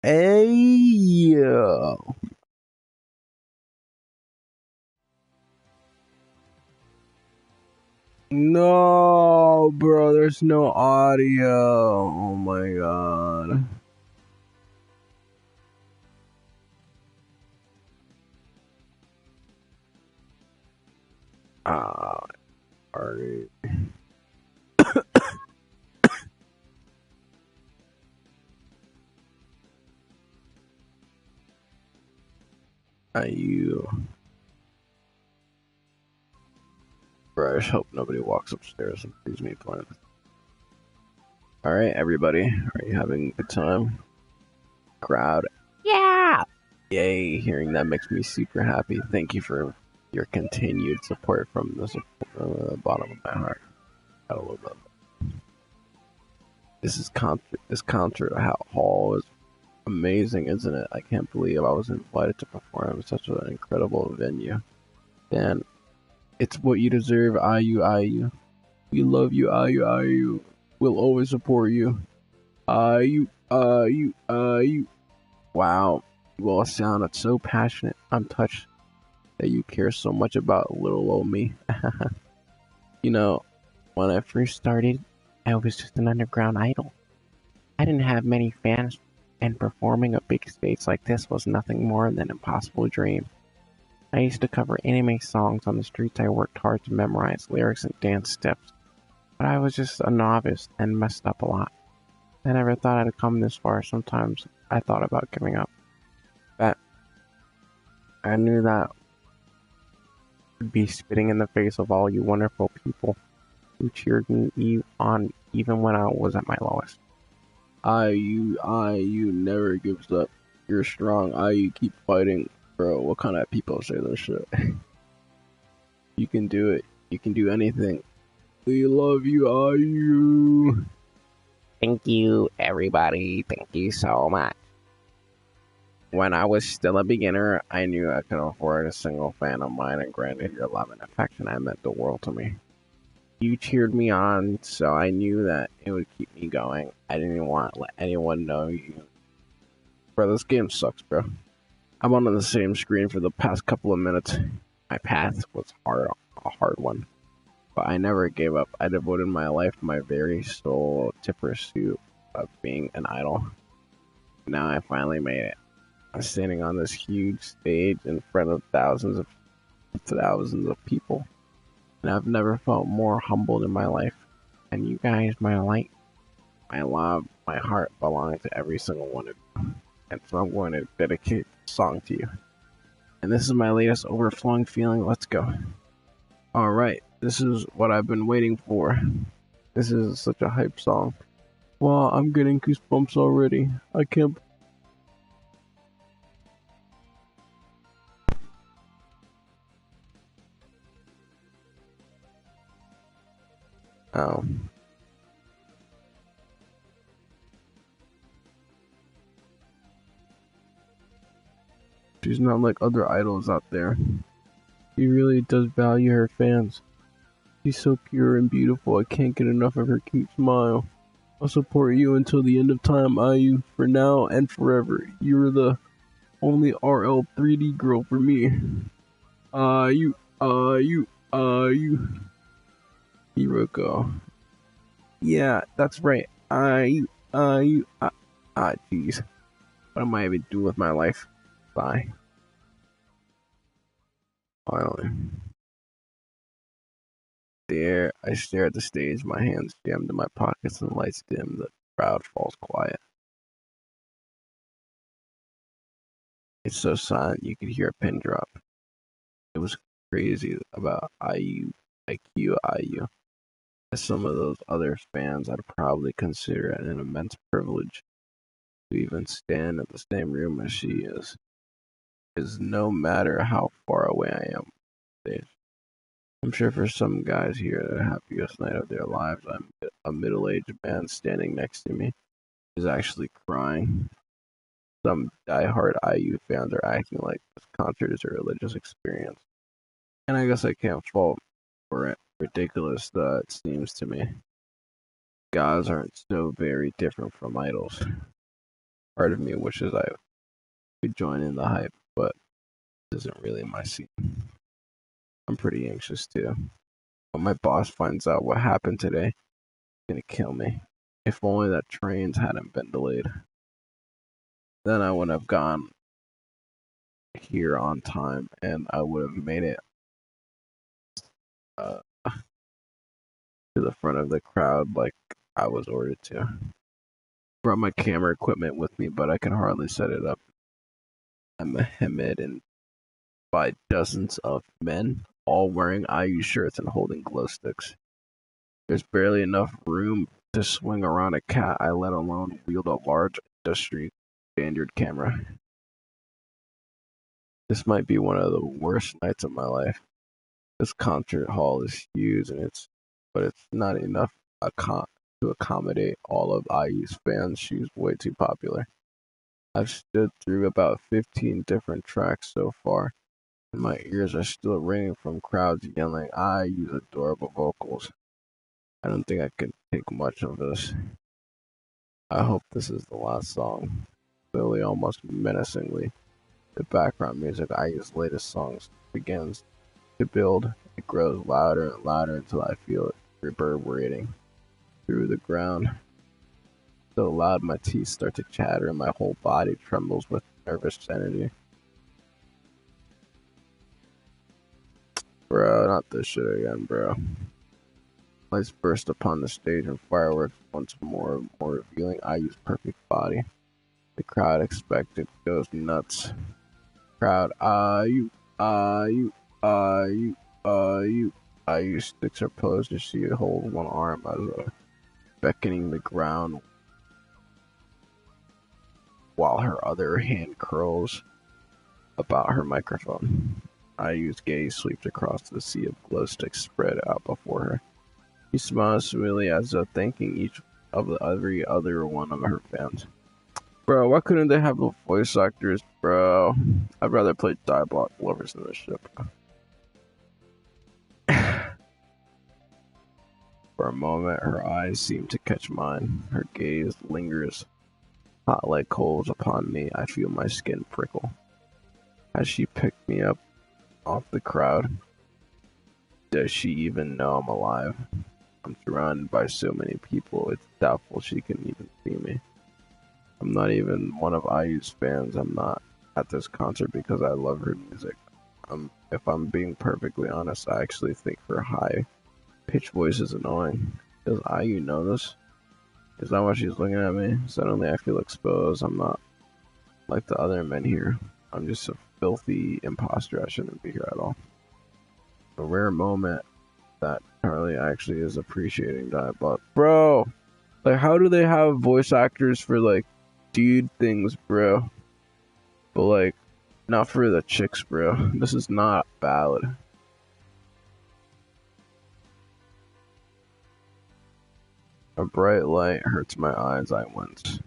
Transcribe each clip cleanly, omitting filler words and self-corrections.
Hey, yo. No, bro, there's no audio. Oh my god. Ah, alright. You. Bro, I just hope nobody walks upstairs and sees me playing. Alright, everybody. Are you having a good time? Crowd. Yeah! Yay, hearing that makes me super happy. Thank you for your continued support from the bottom of my heart. I love that. This concert hall is amazing, isn't it? I can't believe I was invited to perform at such an incredible venue. Dan, it's what you deserve, IU. We love you, IU. We'll always support you. IU. Wow, you all sounded so passionate. I'm touched that you care so much about little old me. You know, when I first started, I was just an underground idol. I didn't have many fans, and performing a big stage like this was nothing more than an impossible dream. I used to cover anime songs on the streets. I worked hard to memorize lyrics and dance steps, but I was just a novice and messed up a lot. I never thought I'd come this far. Sometimes I thought about giving up, but I knew that would be spitting in the face of all you wonderful people who cheered me on even when I was at my lowest. IU never gives up. You're strong. IU, keep fighting. Bro, what kind of people say this shit? You can do it. You can do anything. We love you, IU. Thank you, everybody. Thank you so much. When I was still a beginner, I knew I could afford a single fan of mine, and granted your love and affection, I meant the world to me. You cheered me on, so I knew that it would keep me going. I didn't want to let anyone know you. Bro, this game sucks, bro. I'm on the same screen for the past couple of minutes. My path was a hard one, but I never gave up. I devoted my life, my very soul, to pursuit of being an idol. Now I finally made it. I'm standing on this huge stage in front of thousands of people, and I've never felt more humbled in my life. And you guys, my light, my love, my heart belong to every single one of you. And so I'm going to dedicate the song to you. And this is my latest overflowing feeling. Let's go. Alright, this is what I've been waiting for. This is such a hype song. Wow, I'm getting goosebumps already. I can't. Oh. She's not like other idols out there. She really does value her fans. She's so pure and beautiful. I can't get enough of her cute smile. I'll support you until the end of time, IU. For now and forever. You're the only RL 3D girl for me. IU. Hiroko. Yeah, that's right. Jeez. What am I even doing with my life? Bye. Finally. There, I stare at the stage, my hands jammed in my pockets and the lights dim, the crowd falls quiet. It's so silent you could hear a pin drop. It was crazy about IU. As some of those other fans, I'd probably consider it an immense privilege to even stand in the same room as she is. Because no matter how far away I am, I'm sure for some guys here, the happiest night of their lives, I'm a middle-aged man standing next to me is actually crying. Some die-hard IU fans are acting like this concert is a religious experience. And I guess I can't fault for it. Ridiculous that it seems to me. Gods aren't so very different from idols. part of me wishes I could join in the hype, but it isn't really my scene. I'm pretty anxious too. When my boss finds out what happened today, he's gonna kill me. If only that trains hadn't been delayed. Then I would have gone here on time and I would have made it uh, to the front of the crowd like I was ordered to. Brought my camera equipment with me, but I can hardly set it up. I'm hemmed by dozens of men, all wearing IU shirts and holding glow sticks. There's barely enough room to swing around a cat, I let alone wield a large industry standard camera. This might be one of the worst nights of my life. This concert hall is huge, but it's not enough to accommodate all of IU's fans. She's way too popular. I've stood through about 15 different tracks so far, and my ears are still ringing from crowds yelling IU's adorable vocals. I don't think I can take much of this. I hope this is the last song. Clearly, almost menacingly, the background music IU's latest songs begins to build. It grows louder and louder until I feel it reverberating through the ground. So loud my teeth start to chatter and my whole body trembles with nervous energy. Bro, not this shit again, bro. Lights burst upon the stage and fireworks once more revealing IU's perfect body. The crowd expected goes nuts. Crowd, IU sticks her pose as she holds one arm as beckoning the ground while her other hand curls about her microphone. IU's gaze sweeps across the sea of glow sticks spread out before her. She smiles sweetly as though thanking each of every other one of her fans. Bro, why couldn't they have the voice actors, bro? I'd rather play Diablock Lovers than this shit, bro. For a moment, her eyes seem to catch mine. Her gaze lingers, hot like coals upon me. I feel my skin prickle. Has she picked me up off the crowd? Does she even know I'm alive? I'm surrounded by so many people, it's doubtful she can even see me. I'm not even one of IU's fans. I'm not at this concert because I love her music. If I'm being perfectly honest, I actually think her high-pitched voice is annoying. Does IU know this? Is that why she's looking at me? Suddenly I feel exposed. I'm not like the other men here. I'm just a filthy imposter. I shouldn't be here at all. A rare moment that Charlie actually is appreciating that, but bro, like, how do they have voice actors for like dude things, bro, but like not for the chicks, bro? This is not valid. A bright light hurts my eyes. I wince.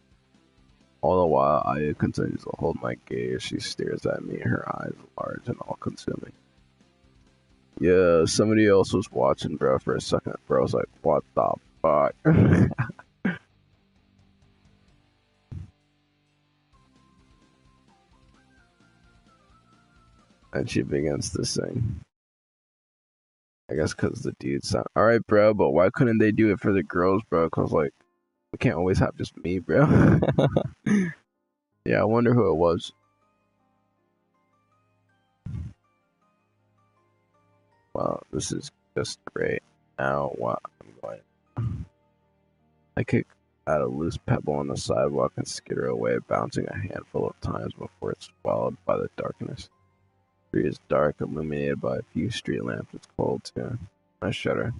All the while, Aya continues to hold my gaze. She stares at me, her eyes large and all-consuming. Yeah, somebody else was watching, bro, for a second. Bro, I was like, what the fuck? And she begins to sing. I guess because the dudes sound alright, bro, but why couldn't they do it for the girls, bro? Because, like, we can't always have just me, bro. Yeah, I wonder who it was. Wow, this is just great. Now, what I'm going. I kick at a loose pebble on the sidewalk and skitter away, bouncing a handful of times before it's swallowed by the darkness. The street is dark, illuminated by a few street lamps. It's cold, too. I shudder.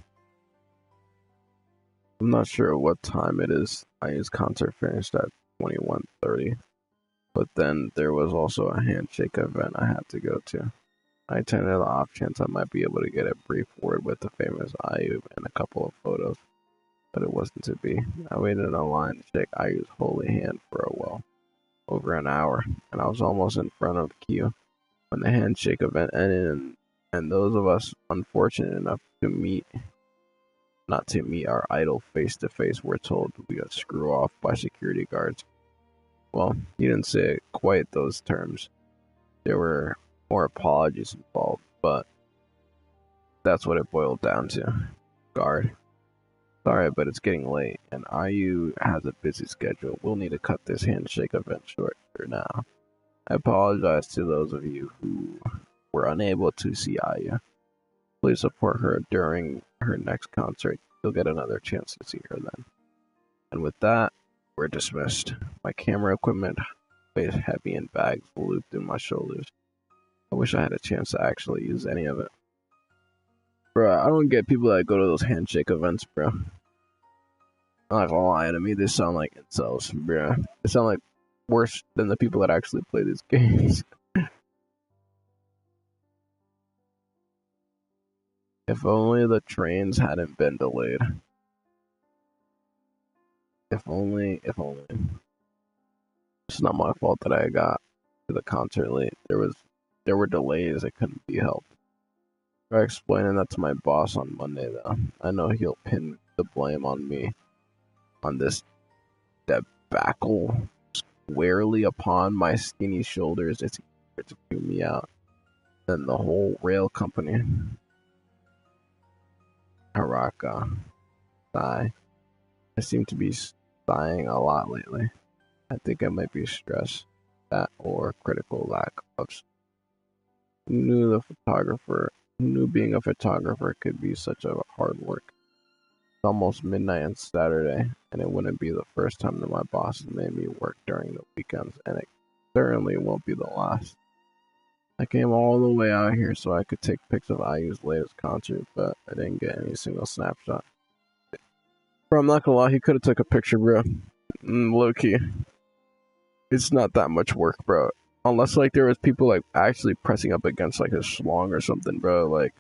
I'm not sure what time it is. IU's concert finished at 21:30, but then there was also a handshake event I had to go to. I attended the off chance I might be able to get a brief word with the famous IU and a couple of photos, but it wasn't to be. I waited in line to shake IU's holy hand for over an hour, and I was almost in front of queue when the handshake event ended, and those of us unfortunate enough not to meet our idol face to face were told we got screwed off by security guards. Well, he didn't say it quite those terms. There were more apologies involved, but that's what it boiled down to. Guard. Sorry, but it's getting late, and IU has a busy schedule. We'll need to cut this handshake event short for now. I apologize to those of you who were unable to see IU. Please support her during her next concert. You'll get another chance to see her then. And with that, we're dismissed. My camera equipment weighs heavy in bags looped in my shoulders. I wish I had a chance to actually use any of it. Bruh, I don't get people that go to those handshake events, bro. I'm not gonna lie, to me they sound like incels, bruh. They sound like worse than the people that actually play these games. If only the trains hadn't been delayed. If only. It's not my fault that I got to the concert late. There were delays that couldn't be helped. Try explaining that to my boss on Monday, though. I know he'll pin the blame on me, on this debacle squarely upon my skinny shoulders. It's easier to chew me out than the whole rail company. Haraka. Sigh. I seem to be sighing a lot lately. I think I might be stressed, that or critical lack of. Who knew being a photographer could be such a hard work. It's almost midnight on Saturday, and it wouldn't be the first time that my boss has made me work during the weekends, and it certainly won't be the last. I came all the way out here so I could take pics of IU's latest concert, but I didn't get any single snapshot. Bro, I'm not gonna lie, he could have took a picture, bro. Low key. It's not that much work, bro. Unless like there was people like actually pressing up against like his schlong or something, bro. Like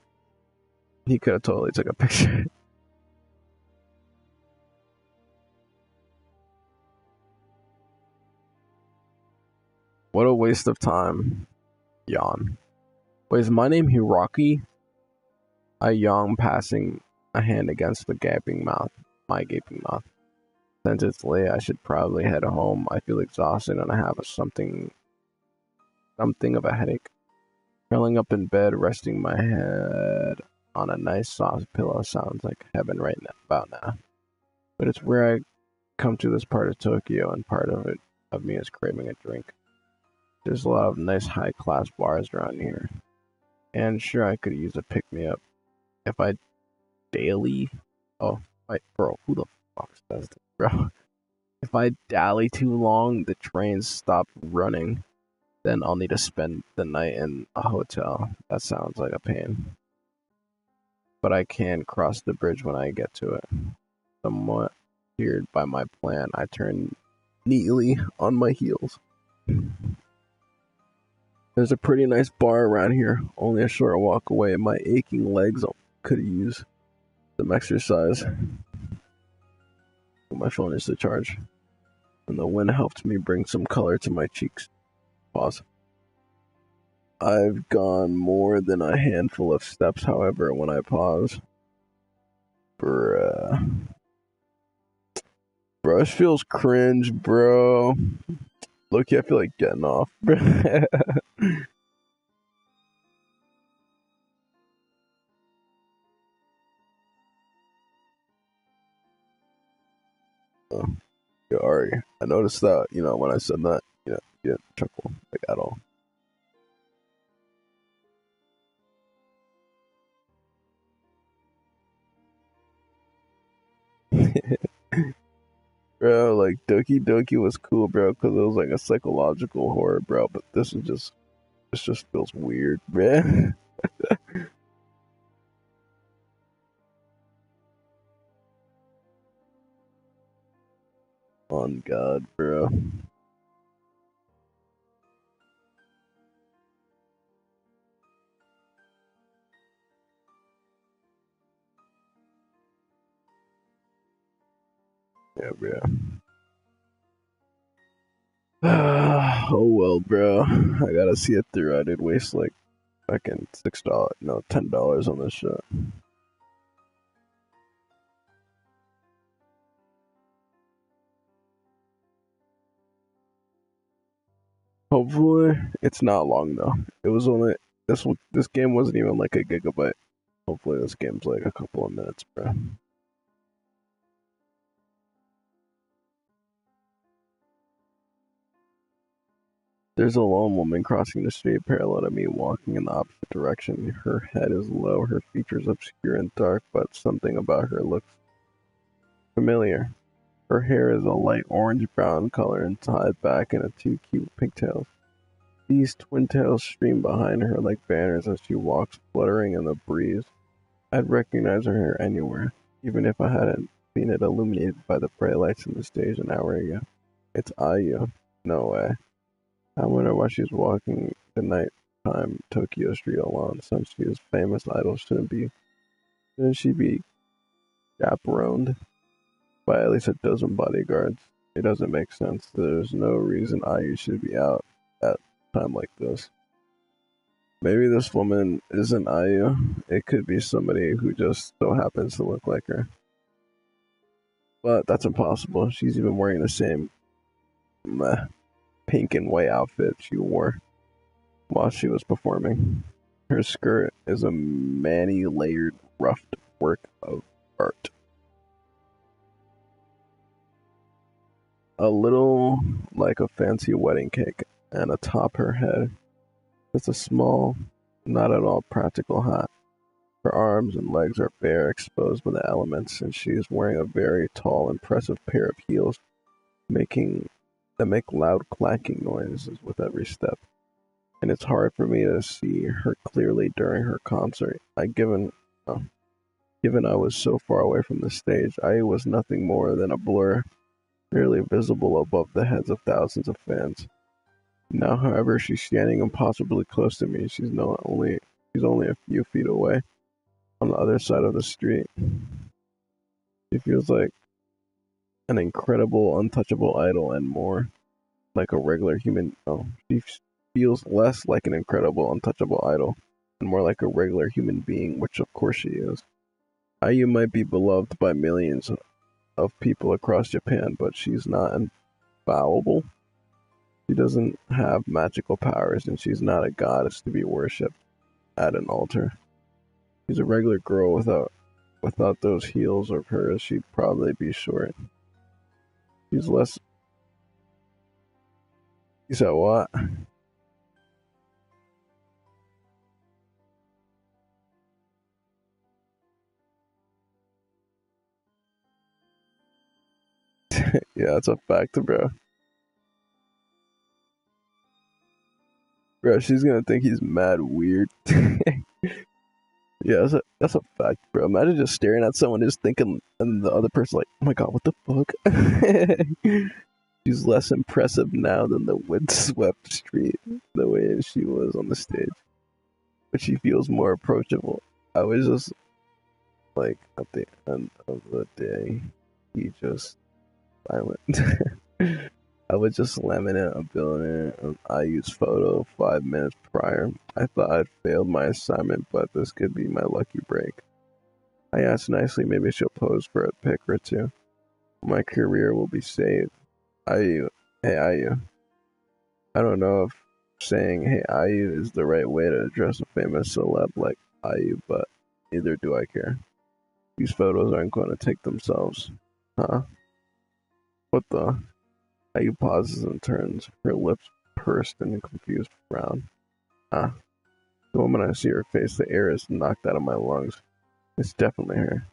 he could have totally took a picture. What a waste of time. Yawn. Wait, is my name Hiraki? I yawn, passing a hand against the gaping mouth. My gaping mouth. Since it's late, I should probably head home. I feel exhausted and I have something of a headache. Curling up in bed, resting my head on a nice soft pillow sounds like heaven right now, about now. But it's where I come to this part of Tokyo, and part of me is craving a drink. There's a lot of nice high-class bars around here. And sure, I could use a pick-me-up. If I daily... Oh, wait, bro, who the fuck says this, bro? If I dally too long, the trains stop running. Then I'll need to spend the night in a hotel. That sounds like a pain. But I can cross the bridge when I get to it. Somewhat cheered by my plan, I turn neatly on my heels. There's a pretty nice bar around here, only a short walk away. My aching legs could use some exercise. My phone is to charge, and the wind helped me bring some color to my cheeks. Pause. I've gone more than a handful of steps, however, when I pause. Bruh. Bro, this feels cringe, bro. Look, I feel like getting off, bro. Yo, Ari, I noticed that, when I said that, you didn't chuckle, like, at all. Bro, like, Doki Doki was cool, bro, because it was, like, a psychological horror, bro, but this just feels weird, bro. On God, bro. Yeah, bro. Oh well, bro. I gotta see it through. I did waste like fucking $6, no, $10 on this shit. Hopefully, it's not long though. It was only this game wasn't even like a gigabyte. Hopefully, this game's like a couple of minutes, bro. There's a lone woman crossing the street parallel to me, walking in the opposite direction. Her head is low, her features obscure and dark, but something about her looks familiar. Her hair is a light orange-brown color and tied back into two cute pigtails. These twin tails stream behind her like banners as she walks, fluttering in the breeze. I'd recognize her hair anywhere, even if I hadn't seen it illuminated by the bright lights on the stage an hour ago. It's Ayu. No way. I wonder why she's walking the nighttime Tokyo street alone, since she is famous idol shouldn't she be chaperoned by at least a dozen bodyguards? It doesn't make sense. There's no reason Ayu should be out at a time like this. Maybe this woman isn't Ayu. It could be somebody who just so happens to look like her. But that's impossible. She's even wearing the same pink and white outfit she wore while she was performing. Her skirt is a many layered, roughed work of art. A little like a fancy wedding cake, and atop her head is a small, not at all practical hat. Her arms and legs are bare, exposed by the elements, and she is wearing a very tall, impressive pair of heels, making that make loud clacking noises with every step. And it's hard for me to see her clearly during her concert. Given I was so far away from the stage, I was nothing more than a blur, barely visible above the heads of thousands of fans. Now, however, she's standing impossibly close to me. She's only a few feet away, on the other side of the street. She feels like an incredible, untouchable idol and more like a regular human. Oh, she feels less like an incredible, untouchable idol and more like a regular human being, which of course she is. Ayu might be beloved by millions of people across Japan, but she's not infallible. She doesn't have magical powers, and she's not a goddess to be worshipped at an altar. She's a regular girl without those heels of hers. She'd probably be short. She's less. You said what? Yeah, that's a fact, bro. Bro, she's gonna think he's mad weird. Yeah, that's a fact, bro. Imagine just staring at someone, just thinking, and the other person like, "Oh my god, what the fuck?" She's less impressive now than the windswept street, the way she was on the stage, but she feels more approachable. I was just like, at the end of the day, he just silent. I was just laminate a billionaire I used photo 5 minutes prior. I thought I'd failed my assignment, but this could be my lucky break. I asked nicely, maybe she'll pose for a pic or two. My career will be saved. Ayu, hey Ayu. I don't know if saying hey Ayu is the right way to address a famous celeb like Ayu, but neither do I care. These photos aren't going to take themselves. Huh? What the? Ayu pauses and turns, her lips pursed in a confused frown. Ah, the moment I see her face, the air is knocked out of my lungs. It's definitely her.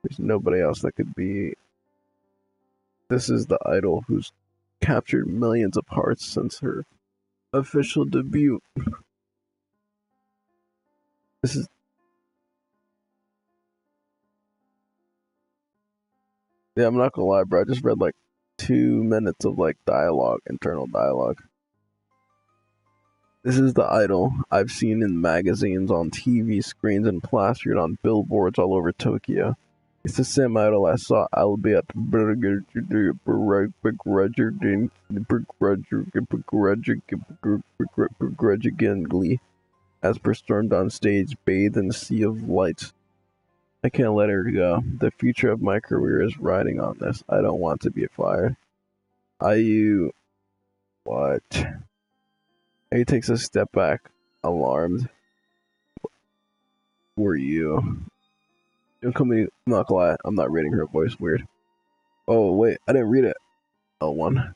There's nobody else that could be. This is the idol who's captured millions of hearts since her official debut. This is. Yeah, I'm not gonna lie, bro. I just read like 2 minutes of like dialogue, internal dialogue. This is the idol I've seen in magazines, on TV screens, and plastered on billboards all over Tokyo. It's the same idol I saw albeit begrudgingly as per stormed on stage, bathed in a sea of lights. I can't let her go. The future of my career is riding on this. I don't want to be fired. What? He takes a step back, alarmed. Who are you? Don't call me. I'm not gonna lie. I'm not reading her voice weird. Oh wait, I didn't read it. L1.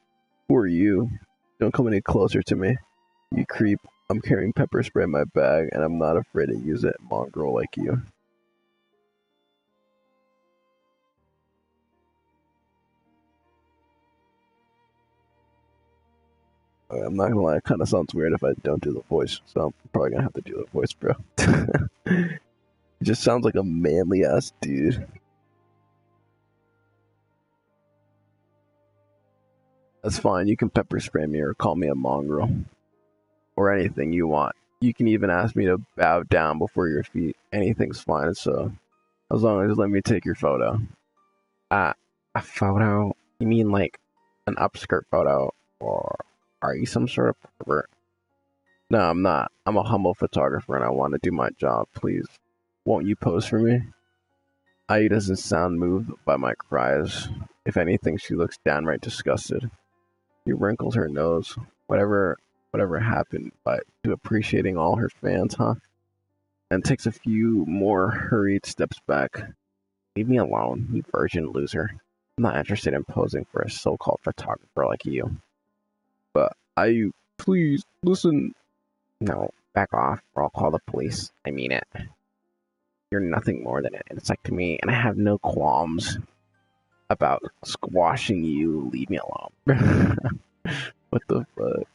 Who are you? Don't come any closer to me. You creep. I'm carrying pepper spray in my bag, and I'm not afraid to use it, mongrel like you. I'm not gonna lie, it kind of sounds weird if I don't do the voice, so I'm probably gonna have to do the voice, bro. It just sounds like a manly ass dude. That's fine, you can pepper spray me or call me a mongrel. Or anything you want. You can even ask me to bow down before your feet. Anything's fine, so as long as you let me take your photo. A photo? You mean like an upskirt photo? Or are you some sort of pervert? No, I'm not. I'm a humble photographer and I want to do my job, please. Won't you pose for me? Ai doesn't sound moved by my cries. If anything, she looks downright disgusted. She wrinkles her nose. Whatever happened to appreciating all her fans, huh? And takes a few more hurried steps back. Leave me alone, you virgin loser. I'm not interested in posing for a so-called photographer like you. But please, listen. No, back off, or I'll call the police. I mean it. You're nothing more than an insect to me, and I have no qualms about squashing you. Leave me alone. What the fuck?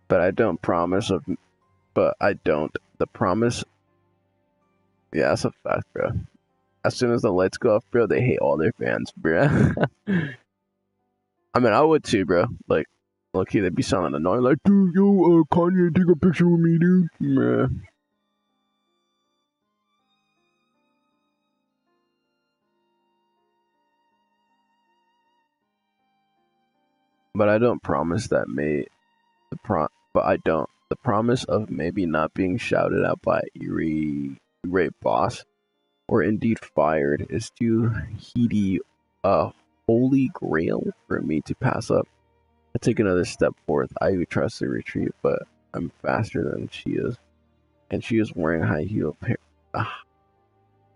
But I don't promise of. But I don't. The promise. Yeah, that's a fact, bro. As soon as the lights go off, bro, they hate all their fans, bro. I mean, I would too, bro. Like, look, they'd be sounding annoying, like, dude, yo, Kanye, take a picture with me, dude. Bruh. But I don't promise that but I don't. The promise of maybe not being shouted at by irate boss, or indeed fired, is too heady a holy grail for me to pass up. I take another step forth. I tries to retreat, but I'm faster than she is, and she is wearing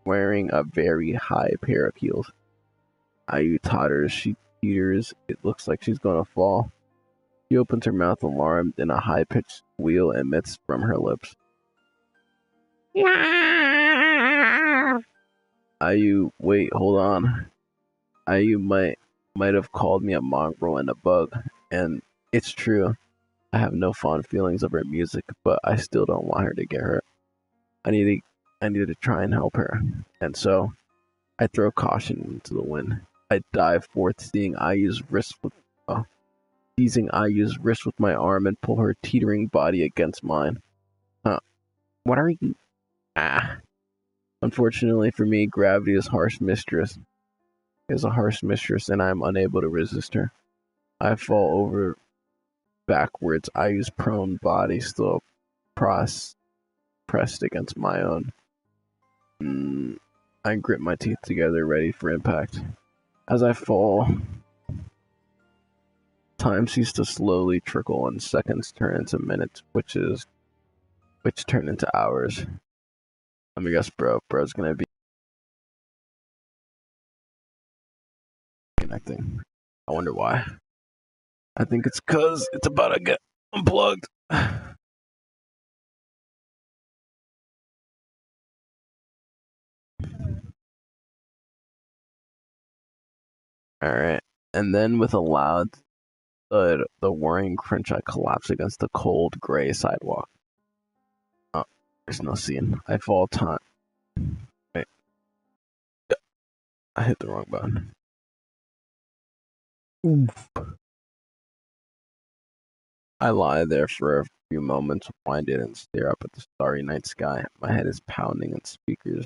wearing a very high pair of heels. Ayu totters. She teeters. It looks like she's gonna fall. She opens her mouth alarmed, and a high-pitched squeal emits from her lips. Ayu, wait, hold on. Ayu might have called me a mongrel and a bug, and it's true. I have no fond feelings of her music, but I still don't want her to get hurt. I need to try and help her, and so I throw caution into the wind. I dive forth, seizing Ayu's wrist with my arm and pull her teetering body against mine. Huh? What are you? Ah. Unfortunately for me, gravity is a harsh mistress, and I am unable to resist her. I fall over backwards, Ayu's prone body still pressed against my own. I grip my teeth together, ready for impact. As I fall, time seems to slowly trickle, and seconds turn into minutes, which turn into hours. Let me guess, bro's gonna be connecting. I wonder why. I think it's cause it's about to get unplugged. Alright. And then with a loud thud, the whirring crunch, I collapse against the cold, gray sidewalk. Oh, there's no scene. I fall time. Wait. I hit the wrong button. Oof. I lie there for a few moments, winded, and stare up at the starry night sky. My head is pounding, and speakers,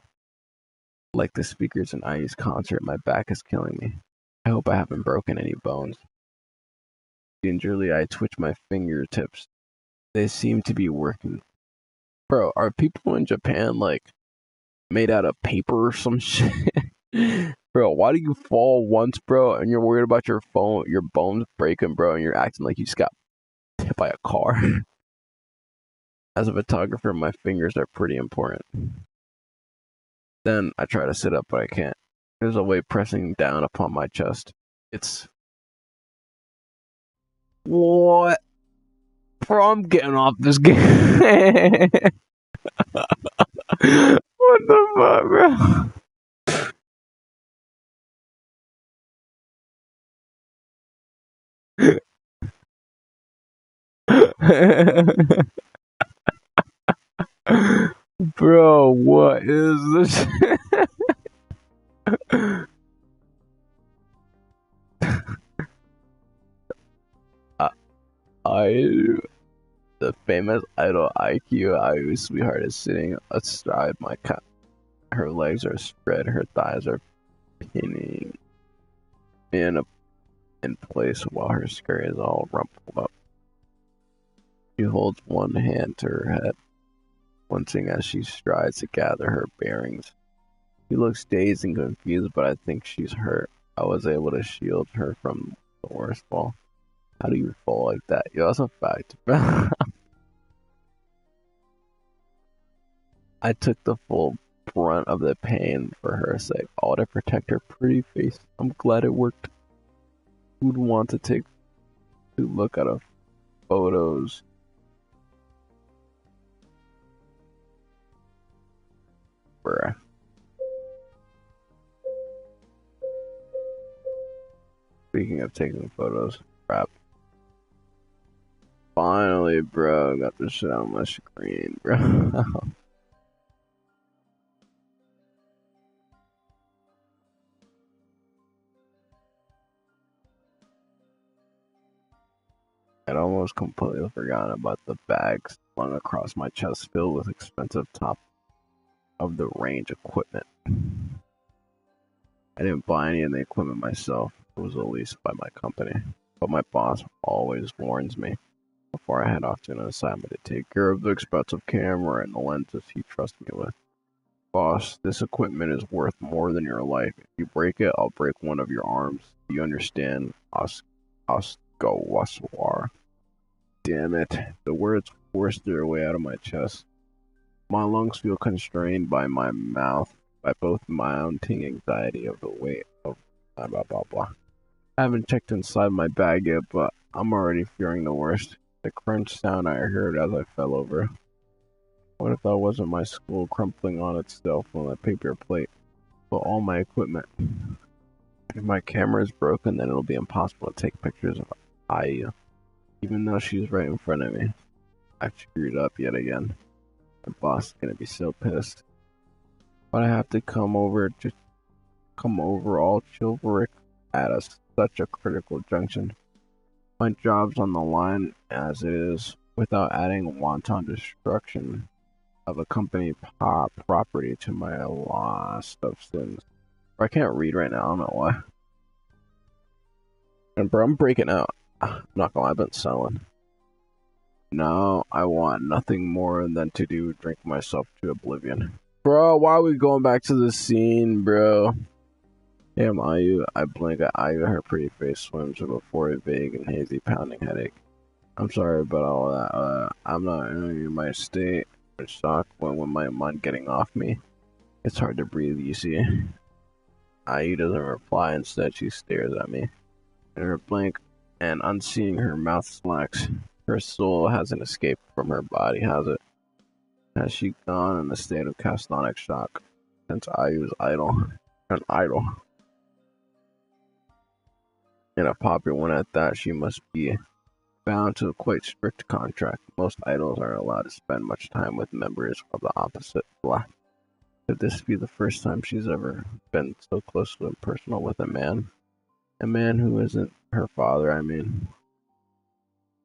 like the speakers in IU's concert, my back is killing me. I hope I haven't broken any bones. Gingerly, I twitch my fingertips. They seem to be working. Bro, are people in Japan like made out of paper or some shit? Bro, why do you fall once, bro, and you're worried about your bones breaking, bro, and you're acting like you just got hit by a car? As a photographer, my fingers are pretty important. Then I try to sit up, but I can't. There's a weight pressing down upon my chest. It's... What? Bro, I'm getting off this game. What the fuck, bro? Bro, what is this? The famous idol IQ's sweetheart is sitting astride my cat. Her legs are spread, her thighs are pinning in place while her skirt is all rumpled up. She holds one hand to her head, wincing as she strides to gather her bearings. She looks dazed and confused, but I think she's hurt. I was able to shield her from the worst fall. How do you fall like that? Yo, that's a fact. I took the full brunt of the pain for her sake, all to protect her pretty face. I'm glad it worked. Who'd want to look at a photos? Bruh. Speaking of taking photos, crap. Finally, bro, got this shit on my screen, bro. I'd almost completely forgotten about the bags slung across my chest filled with expensive top of the range equipment. I didn't buy any of the equipment myself. It was leased by my company. But my boss always warns me before I head off to an assignment to take care of the expensive camera and the lenses he trusts me with. Boss, this equipment is worth more than your life. If you break it, I'll break one of your arms. Do you understand? Osco Wasawara. Damn it. The words forced their way out of my chest. My lungs feel constrained by my mouth, by both mounting anxiety of the weight of blah blah blah blah. I haven't checked inside my bag yet, but I'm already fearing the worst. The crunch sound I heard as I fell over. What if that wasn't my skull crumpling on itself on a paper plate? But all my equipment. If my camera is broken, then it'll be impossible to take pictures of Aya. Even though she's right in front of me. I've screwed up yet again. My boss is gonna be so pissed. But I have to come over all chivalric at such a critical junction. My job's on the line as it is, without adding wanton destruction of a company property to my list of sins. I can't read right now, I don't know why. And bro, I'm breaking out. I'm not gonna lie, I've been selling. Now I want nothing more than to drink myself to oblivion. Bro, why are we going back to the scene, bro? Damn, Ayu. I blink at Ayu, her pretty face swims before a vague and hazy pounding headache. I'm sorry about all that. I'm not in my state of shock when my mind getting off me. It's hard to breathe, you see. Ayu doesn't reply, instead she stares at me. In her blink, and unseeing her mouth slacks. Her soul hasn't escaped from her body, has it? Has she gone in a state of castonic shock since Ayu's an idol? And a popular one at that, she must be bound to a quite strict contract. Most idols aren't allowed to spend much time with members of the opposite blah. Could this be the first time she's ever been so closely and personal with a man? A man who isn't her father, I mean.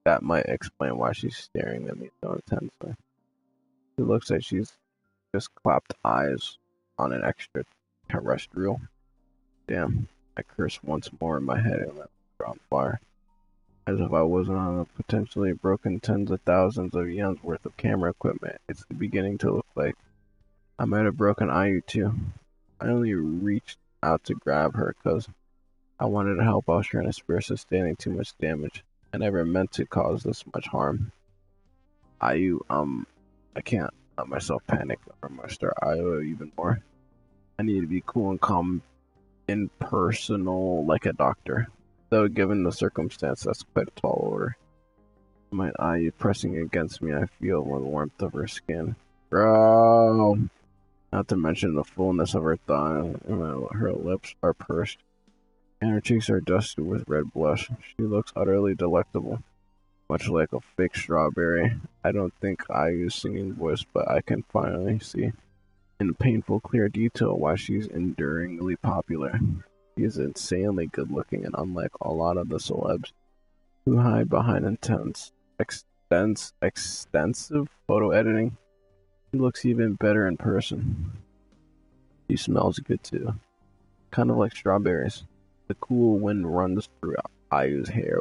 That might explain why she's staring at me so intensely. It looks like she's just clapped eyes on an extraterrestrial. Damn, I cursed once more in my head and let it on fire. As if I wasn't on a potentially broken tens of thousands of yens worth of camera equipment. It's beginning to look like I might have broken Ayu too. I out to grab her because I wanted to help. I was trying to spare sustaining too much damage. I never meant to cause this much harm. I can't let myself panic or I start Ayu even more. I need to be cool and calm, impersonal like a doctor. Though given the circumstance, that's quite a tall order. My eye pressing against me, I feel the warmth of her skin. Bro! Not to mention the fullness of her thigh. Her lips are pursed, and her cheeks are dusted with red blush. She looks utterly delectable, much like a fake strawberry. I don't think I use singing voice, but I can finally see in painful clear detail why she's enduringly popular. She is insanely good looking, and unlike a lot of the celebs who hide behind extensive photo editing, she looks even better in person. She smells good too, kind of like strawberries. The cool wind runs through Ayu's hair,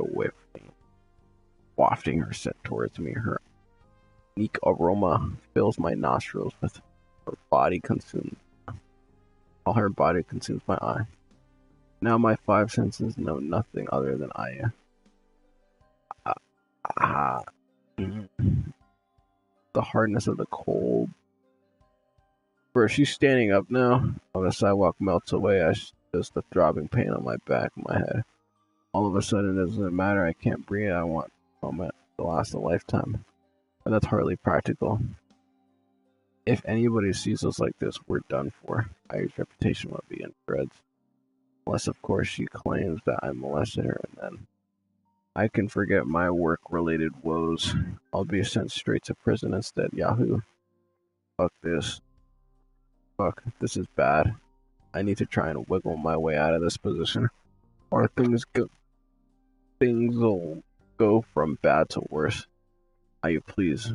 wafting her scent towards me. Her unique aroma fills my nostrils with her body consumed. All her body consumes my eye. Now my five senses know nothing other than Aya. The hardness of the cold. Where she's standing up now, on the sidewalk melts away as just a throbbing pain on my back and my head. All of a sudden, it doesn't matter, I can't breathe, I want a moment to last a lifetime. But that's hardly practical. If anybody sees us like this, we're done for. Aya's reputation will be in shreds. Unless, of course, she claims that I molested her, and then I can forget my work-related woes. I'll be sent straight to prison instead. Yahoo. Fuck this. Fuck, this is bad. I need to try and wiggle my way out of this position, or things'll go from bad to worse. Ayu, please.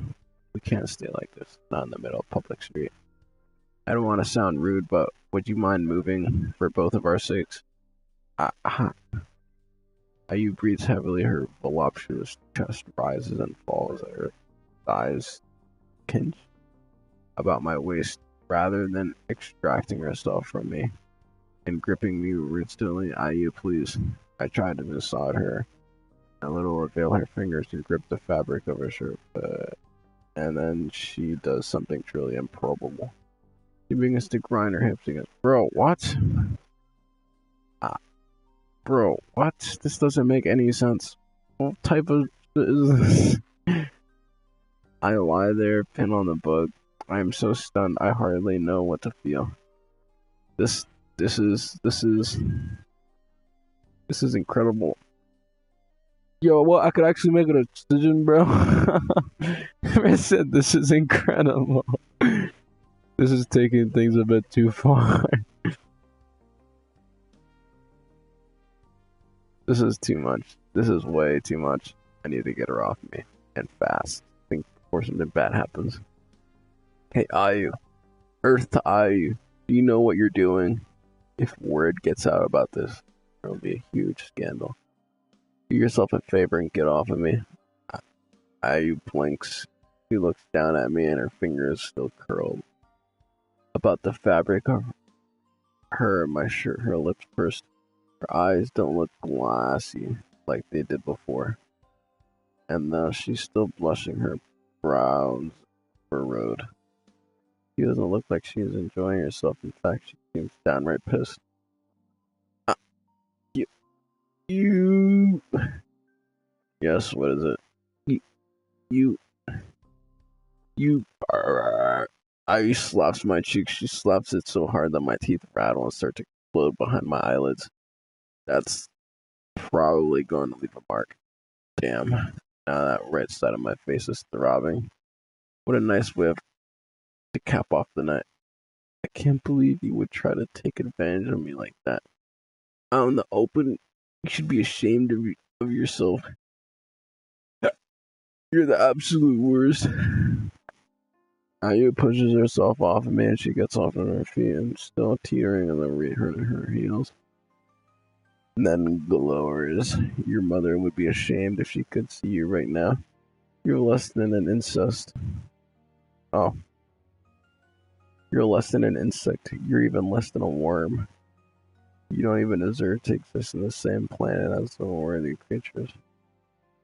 We can't stay like this, not in the middle of public street. I don't want to sound rude, but would you mind moving for both of our sakes? Ayu breathes heavily, her voluptuous chest rises and falls, her thighs pinch about my waist rather than extracting herself from me and gripping me rigidly. Ayu, please. I tried to massage her. A little reveal her fingers to grip the fabric of her shirt, and then she does something truly improbable. She begins to grind her hips against. Bro, what? Bro, what? This doesn't make any sense. What type of shit is this? I lie there, pinned on the bug. I am so stunned, I hardly know what to feel. This is incredible. Yo, well, I could actually make a decision, bro. I said this is incredible. This is taking things a bit too far. This is too much. This is way too much. I need to get her off me. And fast. I think before something bad happens. Hey, Ayu. Earth to Ayu. Do you know what you're doing? If word gets out about this, there'll be a huge scandal. Do yourself a favor and get off of me. Ayu blinks. She looks down at me and her finger is still curled about the fabric of her and my shirt. Her lips pursed. Her eyes don't look glassy like they did before. And now she's still blushing, her brows furrowed. She doesn't look like she's enjoying herself. In fact, she seems downright pissed. You. Yes, what is it? You. I slaps my cheek. She slaps it so hard that my teeth rattle and start to explode behind my eyelids. That's probably going to leave a mark. Damn. Now that right side of my face is throbbing. What a nice way to cap off the night. I can't believe you would try to take advantage of me like that. Out in the open, you should be ashamed of yourself. You're the absolute worst. Ayu pushes herself off of me and she gets off on her feet and still teetering on her heels. And then glowers. Your mother would be ashamed if she could see you right now. You're less than an incest. Oh. You're less than an insect. You're even less than a worm. You don't even deserve to exist in the same planet as the unworthy creatures.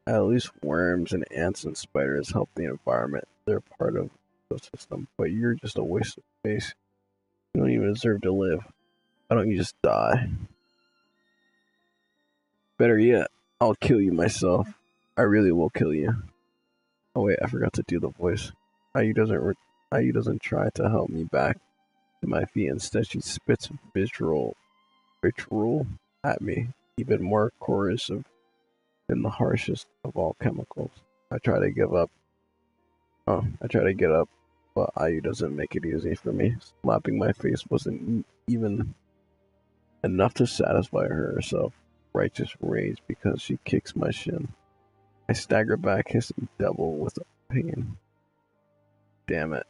At least worms and ants and spiders help the environment. They're part of the system, but you're just a waste of space. You don't even deserve to live. Why don't you just die? Better yet, I'll kill you myself. I really will kill you. Oh wait, I forgot to do the voice. Ayu doesn't try to help me back to my feet. Instead, she spits vitriol at me, even more corrosive than the harshest of all chemicals. I try to give up. I try to get up, but Ayu doesn't make it easy for me. Slapping my face wasn't even enough to satisfy herself. Righteous rage because she kicks my shin. I stagger back, hissing double with pain. Damn it.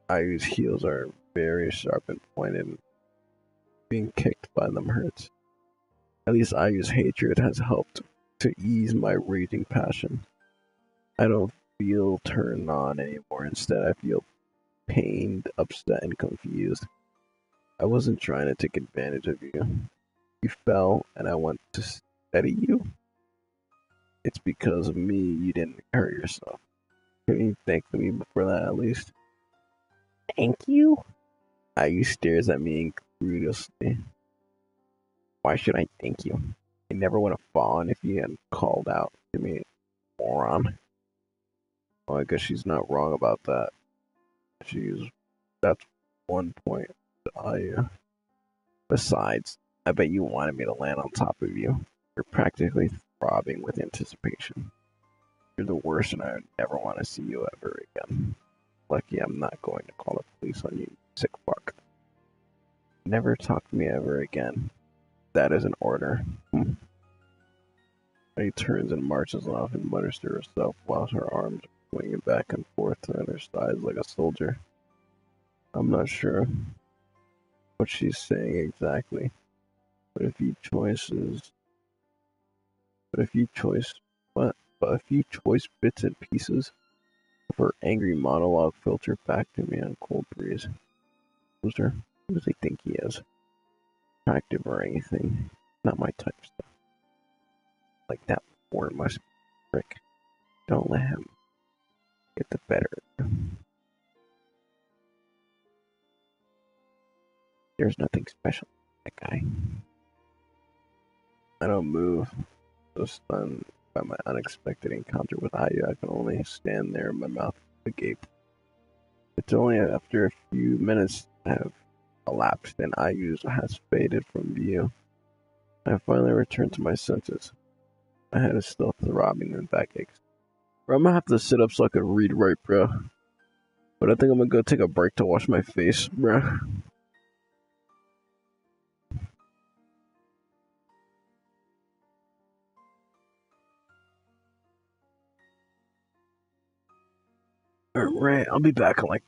Ayu's heels are very sharp and pointed. Being kicked by them hurts. At least Ayu's hatred has helped to ease my raging passion. I don't feel turned on anymore. Instead, I feel pained, upset, and confused. I wasn't trying to take advantage of you. You fell, and I went to steady you. It's because of me you didn't hurt yourself. Can you thank me for that at least? Thank you? Ayu stares at me incredulously. Why should I thank you? I never would have fallen if you hadn't called out to me, moron. Well, I guess she's not wrong about that. That's one point. Besides, I bet you wanted me to land on top of you. You're practically throbbing with anticipation. You're the worst, and I never want to see you ever again. Lucky I'm not going to call the police on you, sick fuck. Never talk to me ever again. That is an order. He turns and marches off and mutters to herself while her arms are swinging back and forth on her sides like a soldier. I'm not sure what she's saying exactly, but a few choices. But a few choice. What? But a few choice bits and pieces of her angry monologue filter back to me on cold breeze. Loser, who does he think he is? Attractive or anything? Not my type of stuff. Like that poor must prick. Don't let him get the better. There's nothing special about that guy. I don't move. So stunned by my unexpected encounter with Ayu, I can only stand there, my mouth agape. It's only after a few minutes have elapsed and Ayu has faded from view. I finally return to my senses. My head is still throbbing and backaches. Bro, I'm gonna have to sit up so I can read right, bro. But I think I'm gonna go take a break to wash my face, bro. Alright, I'll be back in like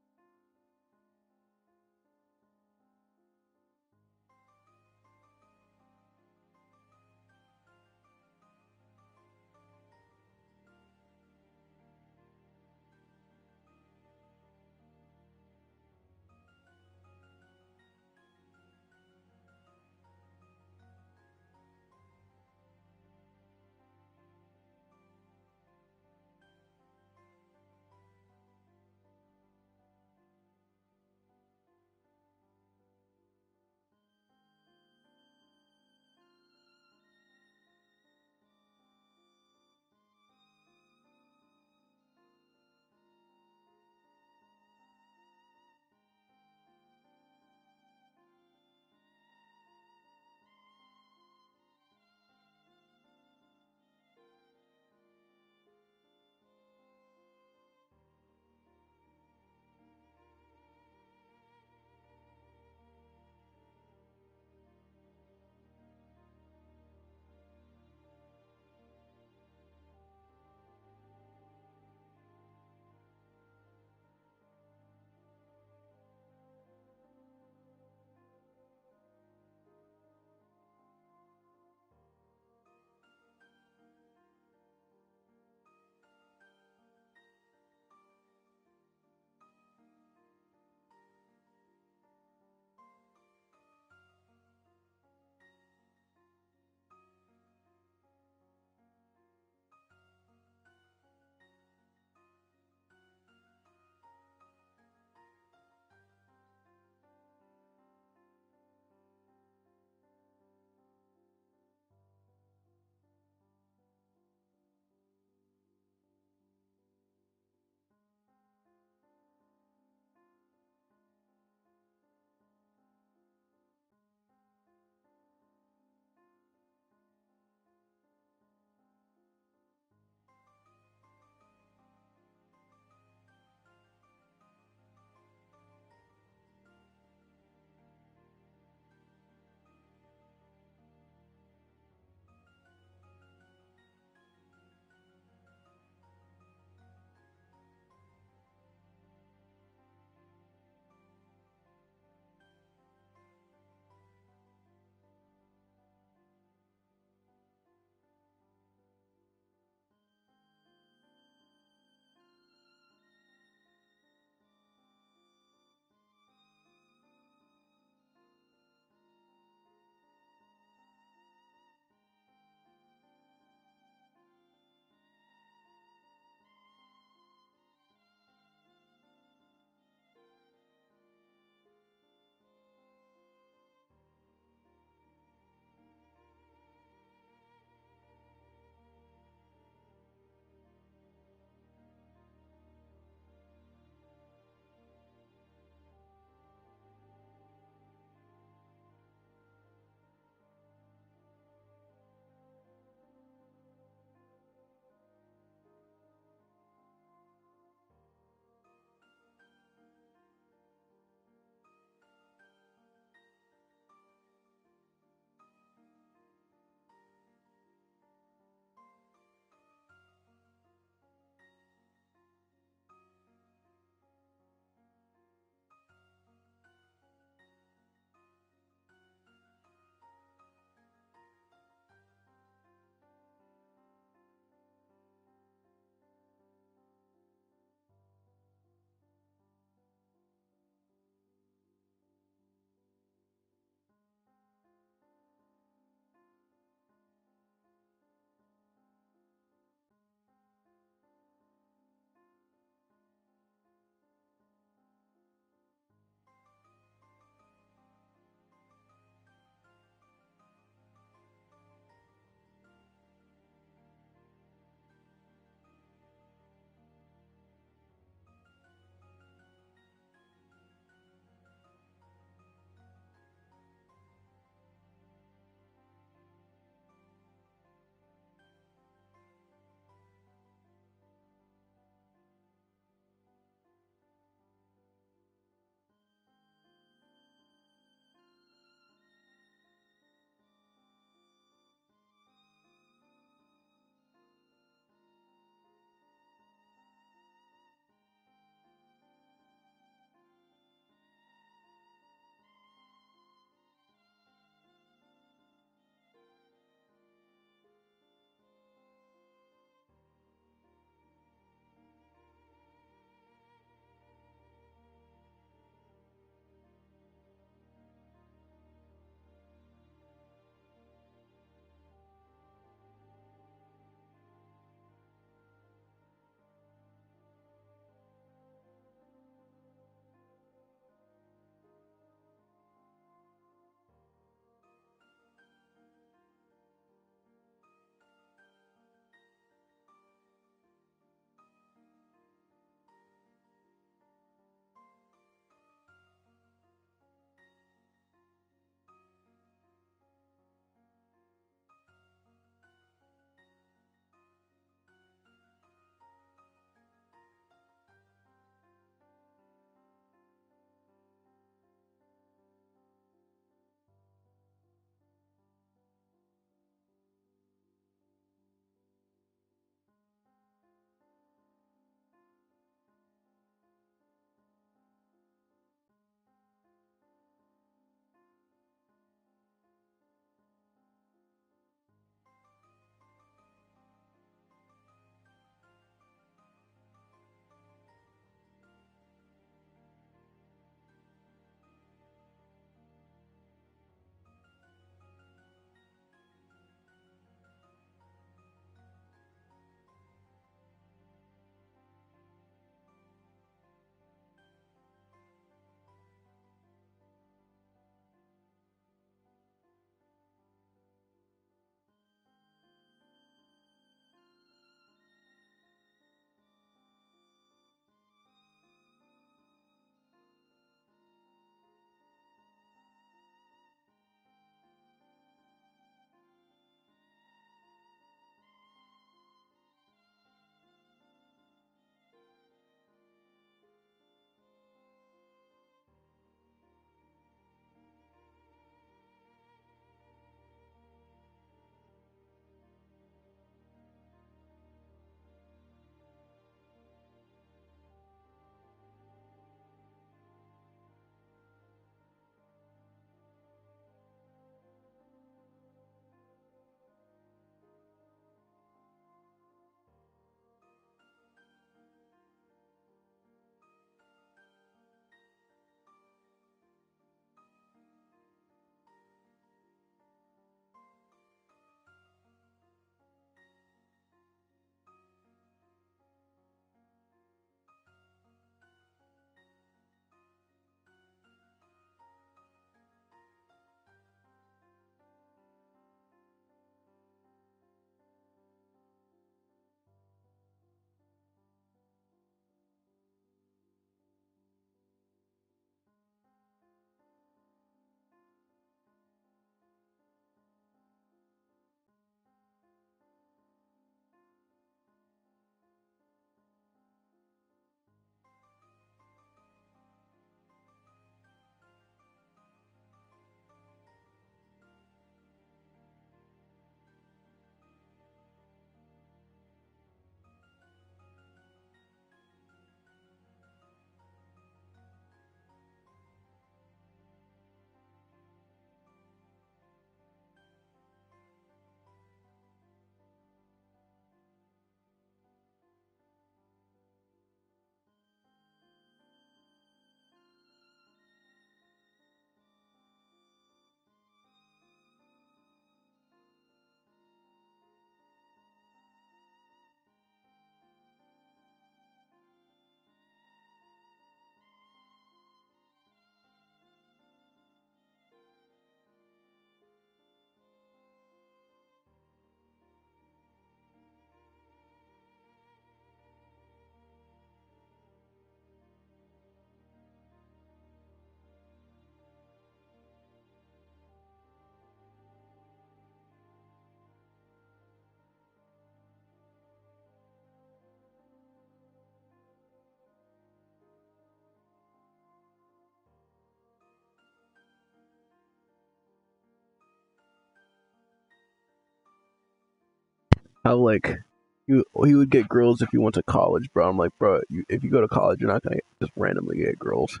how like he would get girls if you went to college, bro. I'm like, bro, if you go to college, you're not gonna just randomly get girls.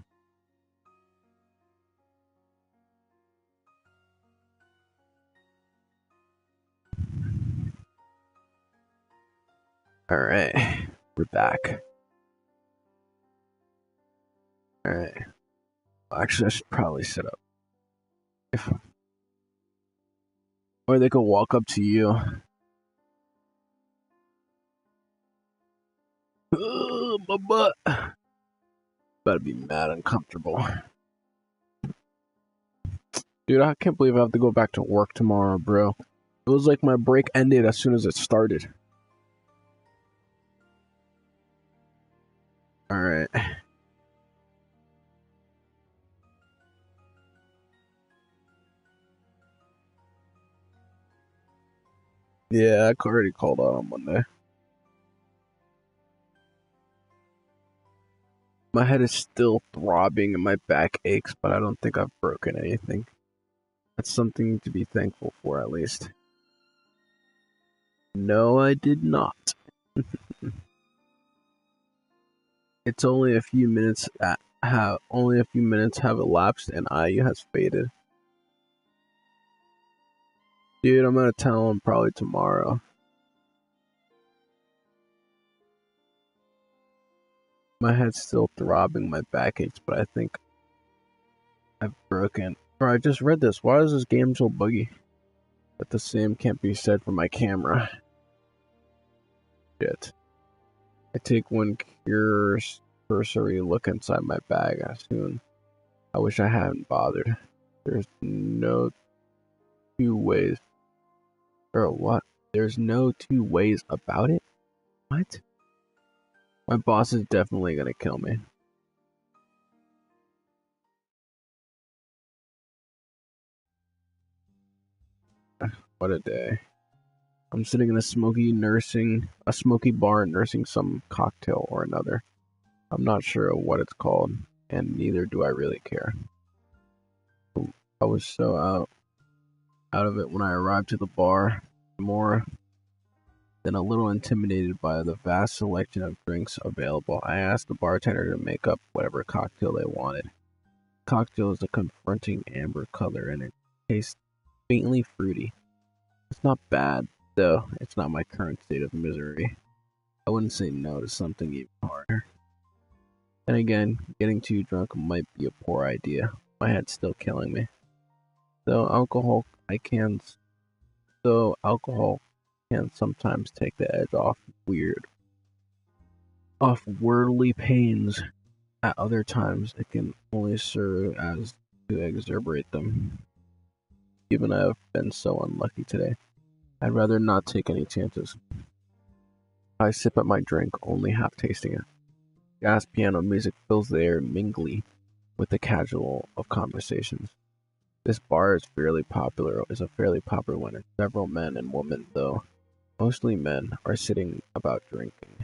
All right, we're back. All right. Actually, I should probably sit up. Or they could walk up to you. Ugh, my butt. Better be mad uncomfortable. Dude, I can't believe I have to go back to work tomorrow, bro. It was like my break ended as soon as it started. Alright. Yeah, I already called out on Monday. My head is still throbbing and my back aches, but I don't think I've broken anything. That's something to be thankful for, at least. No, I did not. It's only a few minutes have elapsed and IU has faded. Dude, I'm gonna tell him probably tomorrow. My head's still throbbing, my back aches, but I think I've broken. Bro, I just read this. Why is this game so buggy? But the same can't be said for my camera. Shit. I take one cursory look inside my bag soon. I wish I hadn't bothered. There's no two ways. Or what? There's no two ways about it? What? My boss is definitely gonna kill me. What a day. I'm sitting in a smoky bar nursing some cocktail or another. I'm not sure what it's called, and neither do I really care. I was so out of it when I arrived to the bar, more than a little intimidated by the vast selection of drinks available. I asked the bartender to make up whatever cocktail they wanted. The cocktail is a confronting amber color and it tastes faintly fruity. It's not bad, though. It's not my current state of misery. I wouldn't say no to something even harder. And again, getting too drunk might be a poor idea. My head's still killing me. Though alcohol can sometimes take the edge off worldly pains. At other times, it can only serve as to exacerbate them. Given I have been so unlucky today, I'd rather not take any chances. I sip at my drink, only half tasting it. Jazz piano music fills the air mingling with the casual of conversations. This bar is a fairly popular one, and several men and women, though mostly men, are sitting about drinking.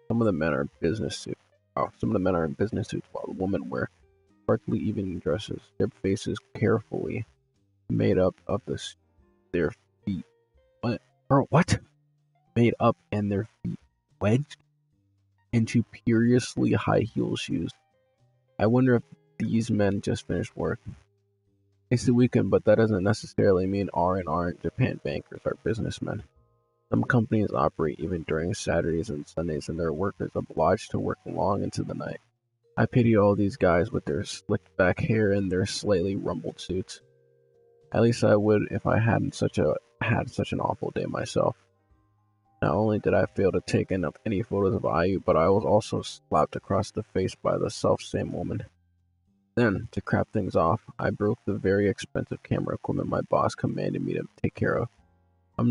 Some of the men are in business suits. While the women wear sparkly evening dresses, their faces carefully made up of their feet. What? Bro, what? Made up and their feet wedged into curiously high heel shoes. I wonder if these men just finished work. It's the weekend, but that doesn't necessarily mean R&R and Japan bankers are businessmen. Some companies operate even during Saturdays and Sundays, and their workers are obliged to work long into the night. I pity all these guys with their slicked back hair and their slightly rumpled suits. At least I would if I hadn't had such an awful day myself. Not only did I fail to take any photos of IU, but I was also slapped across the face by the self-same woman. Then, to cap things off, I broke the very expensive camera equipment my boss commanded me to take care of. I'm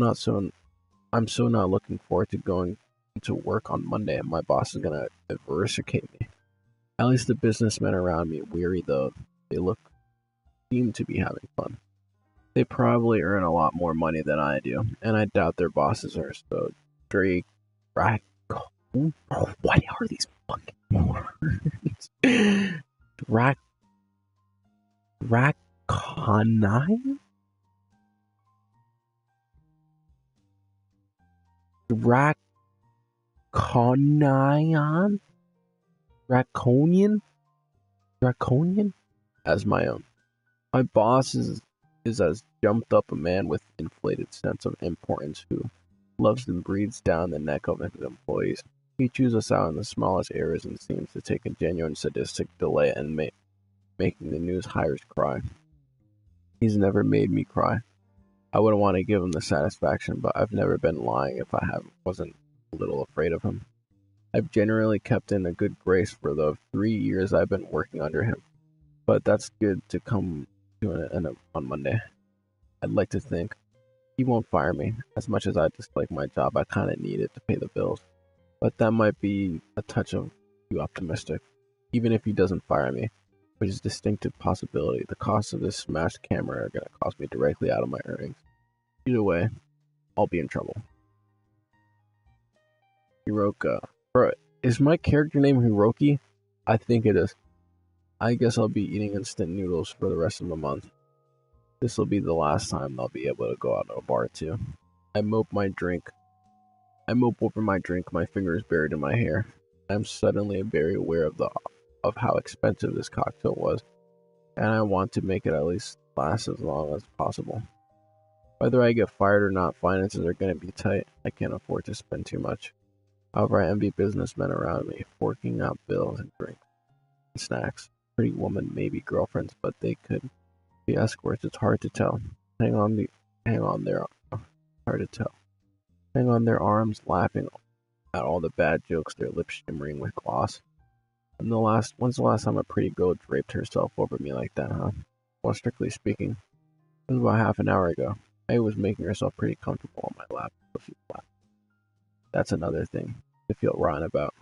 so not looking forward to going to work on Monday, and my boss is gonna eviscerate me. At least the businessmen around me, weary though they seem to be having fun. They probably earn a lot more money than I do, and I doubt their bosses are so what are these fucking words? Draconine? Draconian? Draconian? Draconian? As my own. My boss is as jumped up a man with inflated sense of importance who loves and breathes down the neck of his employees. He chews us out in the smallest errors and seems to take a genuine sadistic delight in making the news hires cry. He's never made me cry. I wouldn't want to give him the satisfaction, but I've never been lying if I wasn't a little afraid of him. I've generally kept in a good grace for the 3 years I've been working under him, but that's good to come to on Monday. I'd like to think he won't fire me. As much as I dislike my job, I kind of need it to pay the bills. But that might be a touch of too optimistic. Even if he doesn't fire me, which is a distinct possibility, the cost of this smashed camera are going to cost me directly out of my earnings. Either way, I'll be in trouble. Hiroka. Bro, is my character name Hiroki? I think it is. I guess I'll be eating instant noodles for the rest of the month. This will be the last time I'll be able to go out to a bar too. I mope over my drink, my fingers buried in my hair. I'm suddenly very aware of how expensive this cocktail was, and I want to make it at least last as long as possible. Whether I get fired or not, finances are going to be tight. I can't afford to spend too much. However, I envy businessmen around me, forking out bills and drinks and snacks. Pretty woman, maybe girlfriends, but they could be escorts. It's hard to tell. Hang on there. Hard to tell. Hang on their arms, laughing at all the bad jokes, their lips shimmering with gloss. When's the last time a pretty girl draped herself over me like that, huh? Well, strictly speaking, it was about half an hour ago. Aya was making herself pretty comfortable on my lap. That's another thing to feel rotten about.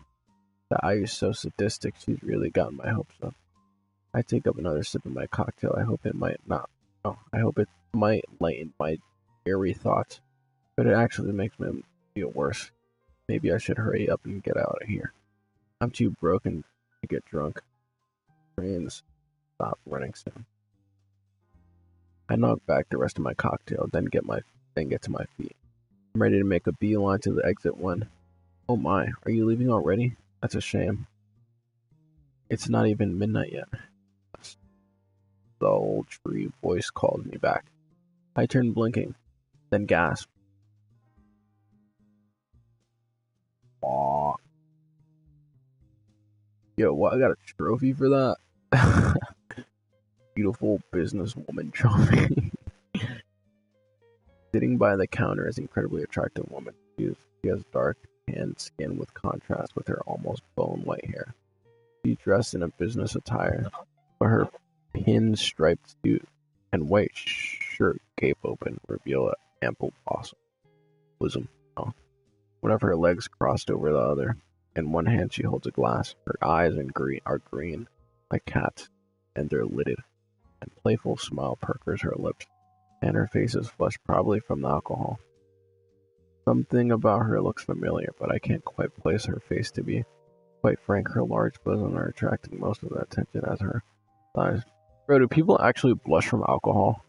That Aya's so sadistic, she's really gotten my hopes up. I take up another sip of my cocktail. I hope it might lighten my airy thoughts, but it actually makes me feel worse. Maybe I should hurry up and get out of here. I'm too broken to get drunk. Trains stop running soon. I knock back the rest of my cocktail, then get to my feet. I'm ready to make a beeline to the exit when, oh my, are you leaving already? That's a shame. It's not even midnight yet. The old tree voice called me back. I turned blinking, then gasped. Aw. Yo, what? I got a trophy for that? Beautiful businesswoman trophy. Sitting by the counter is an incredibly attractive woman. She has dark, tanned skin with contrast with her almost bone-white hair. She's dressed in a business attire, but her pinstriped suit and white shirt gape open reveal an ample bosom. One of her legs crossed over the other. In one hand she holds a glass. Her eyes are green, like cats, and they're lidded. A playful smile puckers her lips, and her face is flushed, probably from the alcohol. Something about her looks familiar, but I can't quite place her face to be. Quite frank, her large bosom are attracting most of the attention as her thighs. Bro, do people actually blush from alcohol?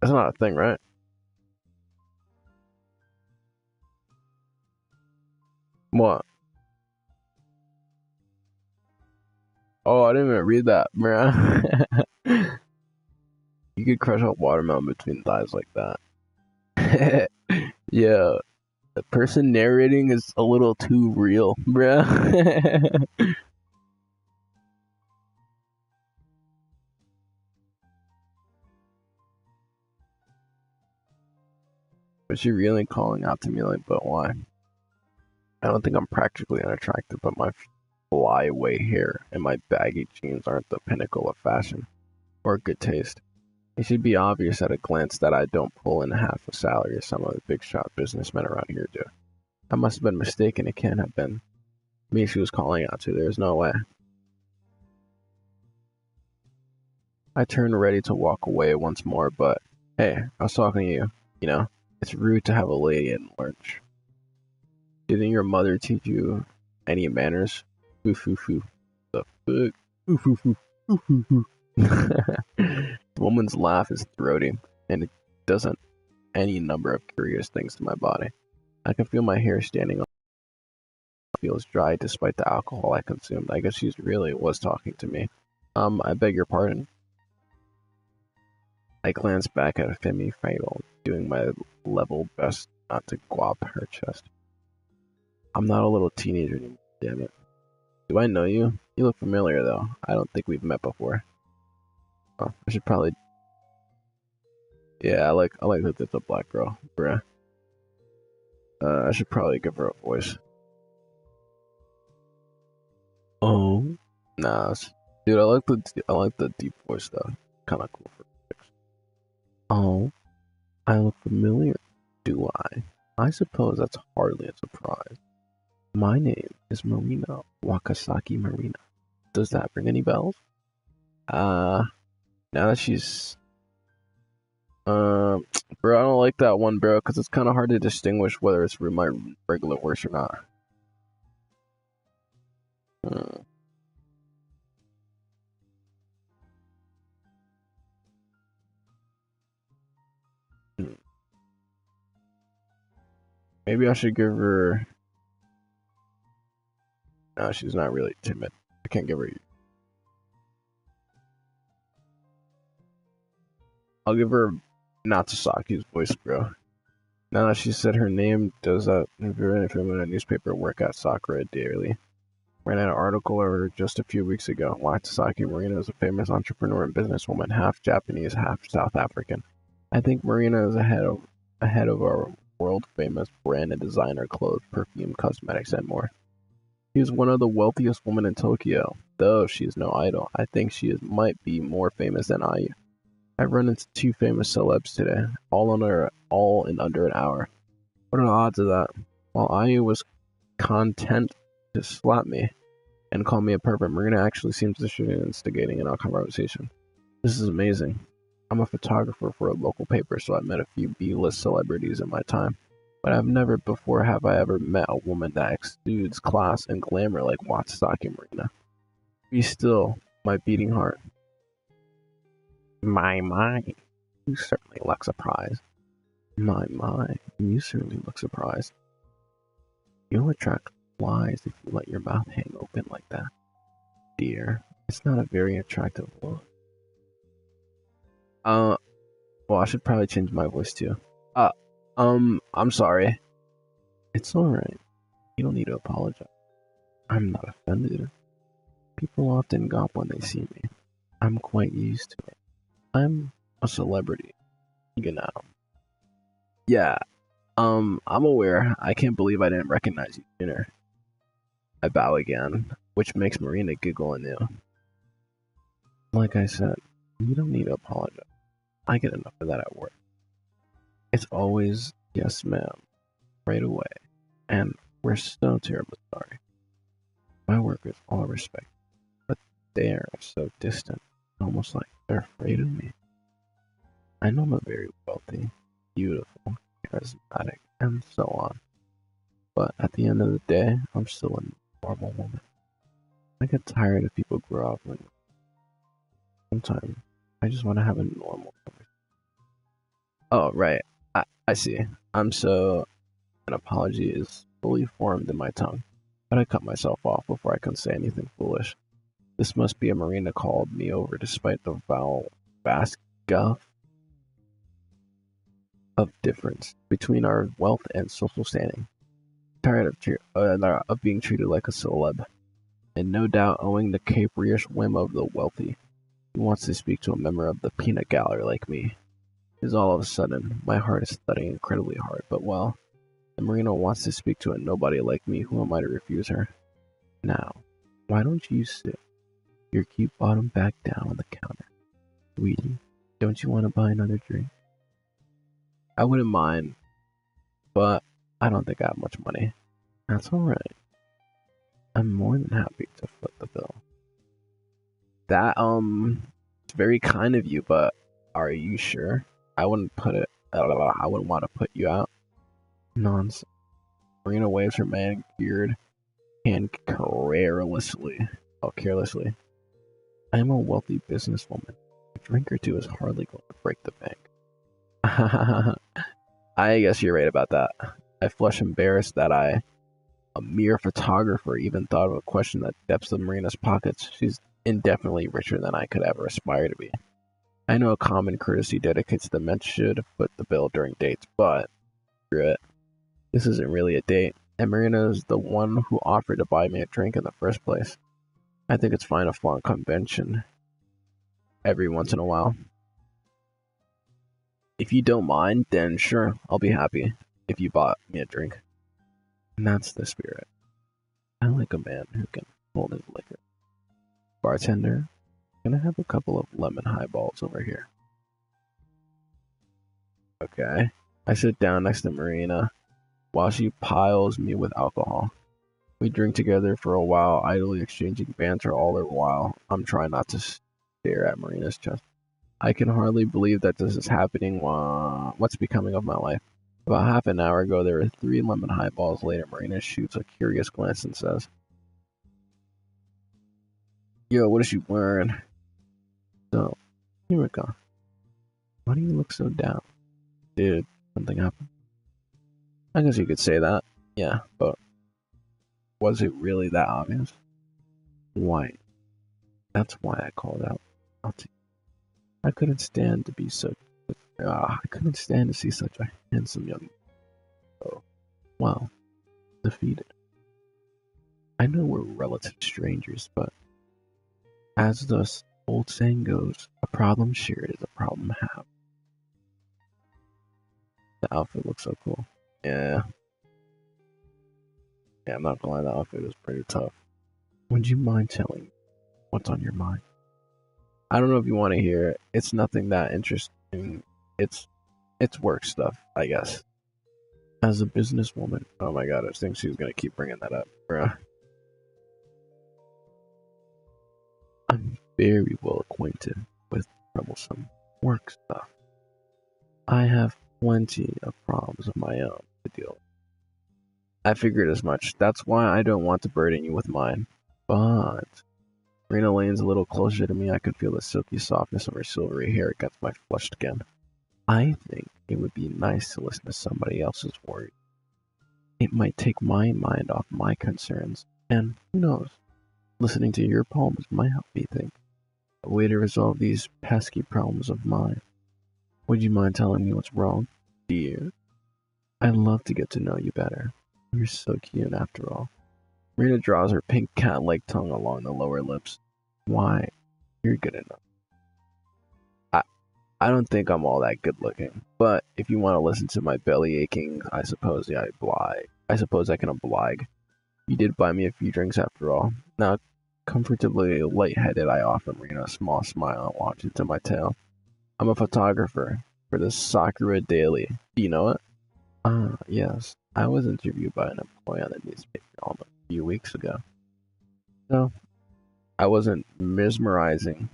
That's not a thing, right? What? Oh, I didn't even read that, man. You could crush a watermelon between thighs like that. Yeah, the person narrating is a little too real, bruh. But she really calling out to me like, but why? I don't think I'm practically unattractive, but my flyaway hair and my baggy jeans aren't the pinnacle of fashion or good taste. It should be obvious at a glance that I don't pull in half a salary as some of the big shot businessmen around here do. I must have been mistaken. It can't have been me she was calling out to. There's no way. I turned ready to walk away once more, but hey, I was talking to you. You know, it's rude to have a lady at lunch. Didn't your mother teach you any manners. Foo foo foo. The fuck? Foo foo foo. Foo foo foo. The woman's laugh is throaty, and it doesn't any number of curious things to my body. I can feel my hair standing on. Feels dry despite the alcohol I consumed. I guess she really was talking to me. I beg your pardon. I glanced back at Femi Fatal, doing my level best not to guap her chest. I'm not a little teenager anymore, damn it. Do I know you? You look familiar, though. I don't think we've met before. Oh, I should probably... Yeah, I like that it's a black girl, bruh. I should probably give her a voice. Oh, nah, dude, I like the deep voice though. Kind of cool for chicks. Oh, I look familiar, do I? I suppose that's hardly a surprise. My name is Marina Wakasaki Marina. Does that ring any bells? Now that she's bro, I don't like that one, bro, because it's kind of hard to distinguish whether it's my regular voice or not. Maybe I should give her. No, she's not really timid. I can't give her. I'll give her Natsusaki's voice, bro. Now that she said her name, does that from a newspaper work at Sakura Daily? Ran an article over just a few weeks ago. Natsusaki Marina is a famous entrepreneur and businesswoman, half Japanese, half South African. I think Marina is ahead of our world famous brand and designer clothes, perfume, cosmetics, and more. She is one of the wealthiest women in Tokyo. Though she is no idol, I think she might be more famous than I. I've run into two famous celebs today, all in under an hour. What are the odds of that? While Ayu was content to slap me and call me a pervert, Marina actually seems to be instigating in our conversation. This is amazing. I'm a photographer for a local paper, so I've met a few B-list celebrities in my time. But I've never before have I ever met a woman that exudes class and glamour like Watsaki Marina. Be still, my beating heart. My, you certainly look surprised. My, you certainly look surprised. You'll attract flies if you let your mouth hang open like that. Dear, it's not a very attractive look. Well, I should probably change my voice too. I'm sorry. It's alright. You don't need to apologize. I'm not offended. People often gawp when they see me. I'm quite used to it. I'm a celebrity, you know. Yeah, I'm aware. I can't believe I didn't recognize you sooner. I bow again, which makes Marina giggle anew. Like I said, you don't need to apologize. I get enough of that at work. It's always, yes ma'am, right away, and we're so terribly sorry. My workers all respect, but they are so distant, almost like they're afraid of me. I know I'm very wealthy, beautiful, charismatic, and so on. But at the end of the day, I'm still a normal woman. I get tired of people groveling. Sometimes I just want to have a normal conversation. Oh, right. I see. I'm so... An apology is fully formed in my tongue, but I cut myself off before I can say anything foolish. This must be a Marina called me over despite the vast gulf of difference between our wealth and social standing. Tired of being treated like a celeb, and no doubt owing the capricious whim of the wealthy, who wants to speak to a member of the peanut gallery like me. Is all of a sudden, my heart is thudding incredibly hard, but well, the Marina wants to speak to a nobody like me, who am I to refuse her? Now, why don't you sit your cute bottom back down on the counter? Sweetie, don't you want to buy another drink? I wouldn't mind, but I don't think I have much money. That's alright. I'm more than happy to foot the bill. That, it's very kind of you, but are you sure? I wouldn't want to put you out. Nonsense. Marina waves her manicured hand carelessly. I am a wealthy businesswoman. A drink or two is hardly going to break the bank. I guess you're right about that. I flush embarrassed that I, a mere photographer, even thought of a question that depths of Marina's pockets. She's indefinitely richer than I could ever aspire to be. I know a common courtesy dictates the men should foot the bill during dates, but screw it. This isn't really a date, and Marina is the one who offered to buy me a drink in the first place. I think it's fine to flaunt convention every once in a while. If you don't mind, then sure, I'll be happy if you bought me a drink. And that's the spirit. I like a man who can hold his liquor. Bartender, can I have a couple of lemon highballs over here? Okay. I sit down next to Marina while she piles me with alcohol. We drink together for a while, idly exchanging banter all the while. I'm trying not to stare at Marina's chest. I can hardly believe that this is happening. What's becoming of my life? About half an hour ago, there were 3 lemon highballs. Later, Marina shoots a curious glance and says, "Yo, what is she wearing?" So, here we go. Why do you look so down? Dude, something happened. I guess you could say that. Yeah, but was it really that obvious? Why? That's why I called out. I couldn't stand to be so. I couldn't stand to see such a handsome young. Oh, well, defeated. I know we're relative strangers, but as the old saying goes, a problem shared is a problem halved. The outfit looks so cool. Yeah. Yeah, I'm not gonna lie, the outfit is pretty tough. Would you mind telling me what's on your mind? I don't know if you want to hear it. It's nothing that interesting. It's work stuff, I guess. As a businesswoman, oh my god, I think she's gonna keep bringing that up, bruh. I'm very well acquainted with troublesome work stuff. I have plenty of problems of my own to deal with. I figured as much. That's why I don't want to burden you with mine. But Rena leans a little closer to me. I could feel the silky softness of her silvery hair against my flushed skin. I think it would be nice to listen to somebody else's worries. It might take my mind off my concerns, and who knows, listening to your poems might help me think a way to resolve these pesky problems of mine. Would you mind telling me what's wrong, dear? I'd love to get to know you better. You're so cute after all. Rena draws her pink cat-like tongue along the lower lips. Why? You're good enough. I don't think I'm all that good looking, but if you want to listen to my belly aching, I suppose I can oblige. You did buy me a few drinks after all. Now, comfortably lightheaded, I offer Marina a small smile and launch into my tale. I'm a photographer for the Sakura Daily. Do you know it? Ah, yes. I was interviewed by an employee on the newspaper almost a few weeks ago. So, I wasn't mesmerizing.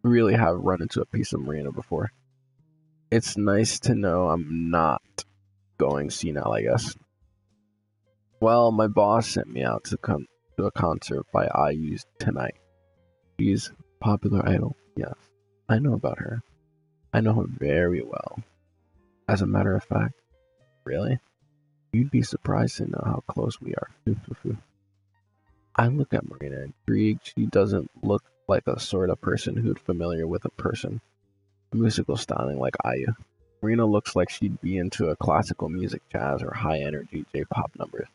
Really have run into a piece of Marina before. It's nice to know I'm not going senile, I guess. Well, my boss sent me out to come to a concert by IU tonight. She's a popular idol. Yes, I know about her. I know her very well. As a matter of fact, really? You'd be surprised to know how close we are. I look at Marina intrigued. She doesn't look like the sort of person who'd familiar with a musical styling like IU. Marina looks like she'd be into a classical music, jazz, or high-energy J-pop numbers.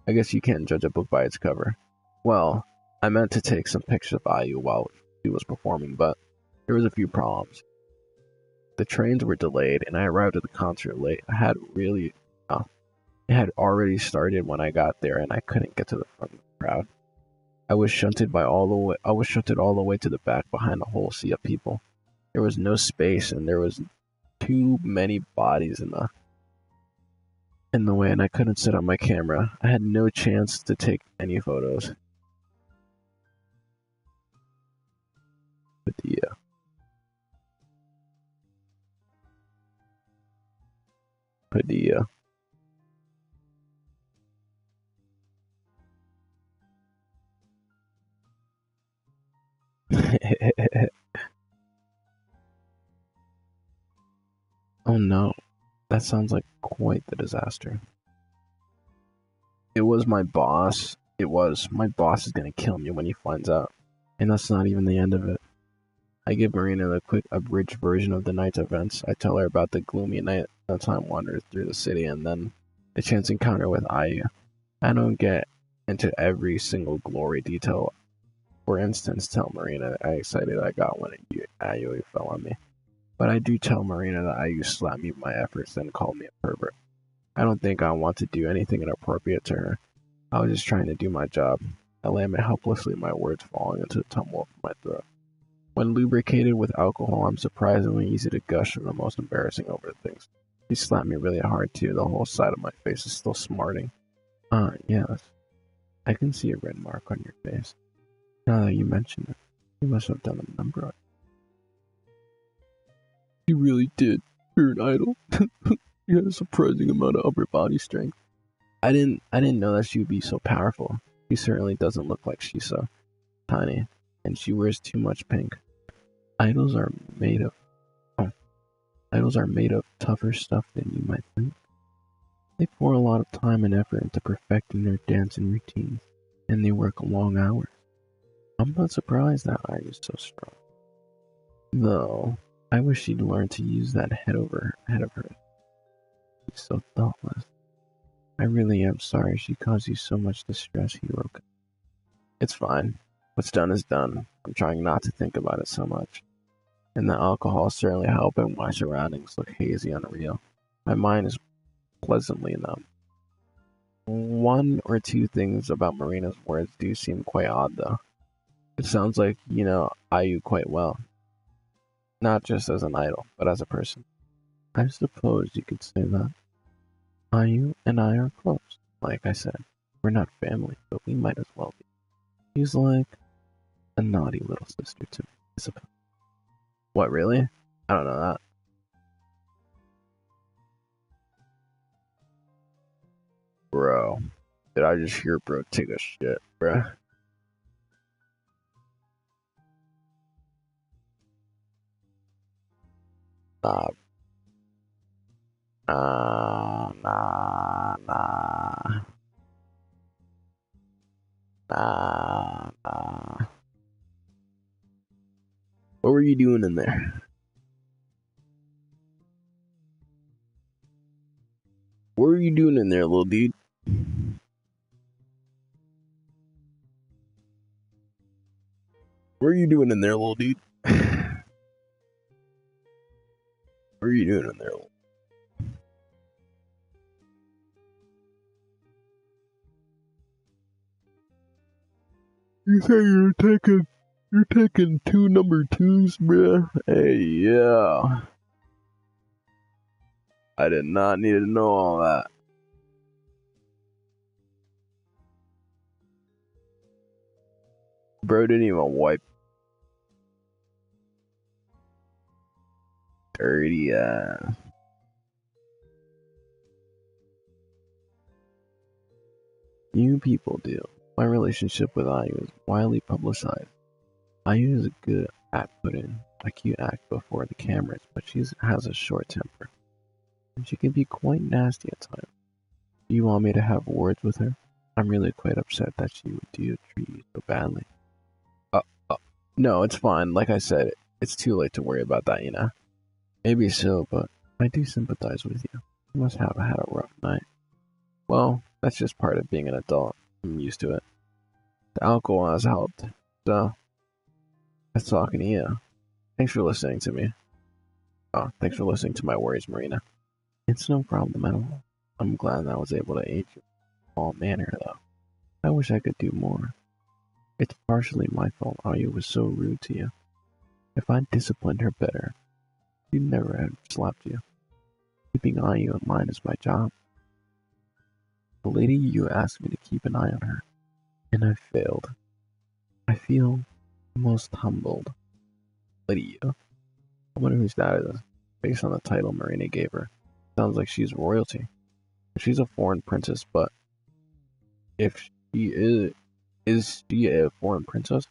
I guess you can't judge a book by its cover. Well, I meant to take some pictures of IU while she was performing, but there was a few problems. The trains were delayed, and I arrived at the concert late. It had already started when I got there, and I couldn't get to the front of the crowd. I was shunted all the way to the back behind a whole sea of people. There was no space, and there was too many bodies in the way, and I couldn't set up my camera. I had no chance to take any photos. Padilla. Padilla. Oh no, that sounds like quite the disaster. It was my boss. It was. My boss is gonna kill me when he finds out. And that's not even the end of it. I give Marina the quick, abridged version of the night's events. I tell her about the gloomy night, the time wander through the city, and then the chance encounter with Ayu. I don't get into every single glory detail. For instance, tell Marina how excited I got when Ayu fell on me. But I do tell Marina that Ayu slapped me for my efforts and called me a pervert. I don't think I want to do anything inappropriate to her. I was just trying to do my job. I lament helplessly, my words falling into a tumble from my throat. When lubricated with alcohol, I'm surprisingly easy to gush from the most embarrassing over things. She slapped me really hard too. The whole side of my face is still smarting. Yes. I can see a red mark on your face. Now that you mention it, you must have done a number on it. You really did. You're an idol. You had a surprising amount of upper body strength. I didn't know that she would be so powerful. She certainly doesn't look like she's so tiny, and she wears too much pink. Idols are made of oh, idols are made of tougher stuff than you might think. They pour a lot of time and effort into perfecting their dancing routines, and they work long hours. I'm not surprised that Eye is so strong. Though, I wish she'd learn to use that head of hers. She's so thoughtless. I really am sorry she caused you so much distress, Hiroka. It's fine. What's done is done. I'm trying not to think about it so much. And the alcohol is certainly helping my surroundings look hazy and unreal. My mind is pleasantly numb. One or two things about Marina's words do seem quite odd, though. It sounds like you know Ayu quite well, not just as an idol, but as a person. I suppose you could say that. Ayu and I are close. Like I said, we're not family, but we might as well be. She's like a naughty little sister to me, I suppose. What, really? I don't know that. Bro, did I just hear bro take a shit, bro? Nah, nah. Nah. What were you doing in there? What were you doing in there, little dude? What are you doing in there, little dude? What are you doing in there? You say you're taking two number twos, bruh? Hey, yeah. I did not need to know all that. Bro didn't even wipe. Dirty ass. You people do. My relationship with Ayu is widely publicized. Ayu is good at putting a cute act before the cameras, but she has a short temper, and she can be quite nasty at times. Do you want me to have words with her? I'm really quite upset that she would treat you so badly. Uh, uh, no, it's fine. Like I said, it's too late to worry about that, you know? Maybe so, but I do sympathize with you. You must have had a rough night. Well, that's just part of being an adult. I'm used to it. The alcohol has helped. So, that's talking to you. Thanks for listening to me. Oh, thanks for listening to my worries, Marina. It's no problem at all. I'm glad I was able to aid you in all manner, though. I wish I could do more. It's partially my fault Arya was so rude to you. If I'd disciplined her better, she'd never have slapped you. Keeping Ayu in mind is my job. The lady you asked me to keep an eye on her, and I failed. I feel most humbled. Lady Yu. I wonder whose that is. Based on the title Marina gave her, sounds like she's royalty. She's a foreign princess, but if she is she a foreign princess?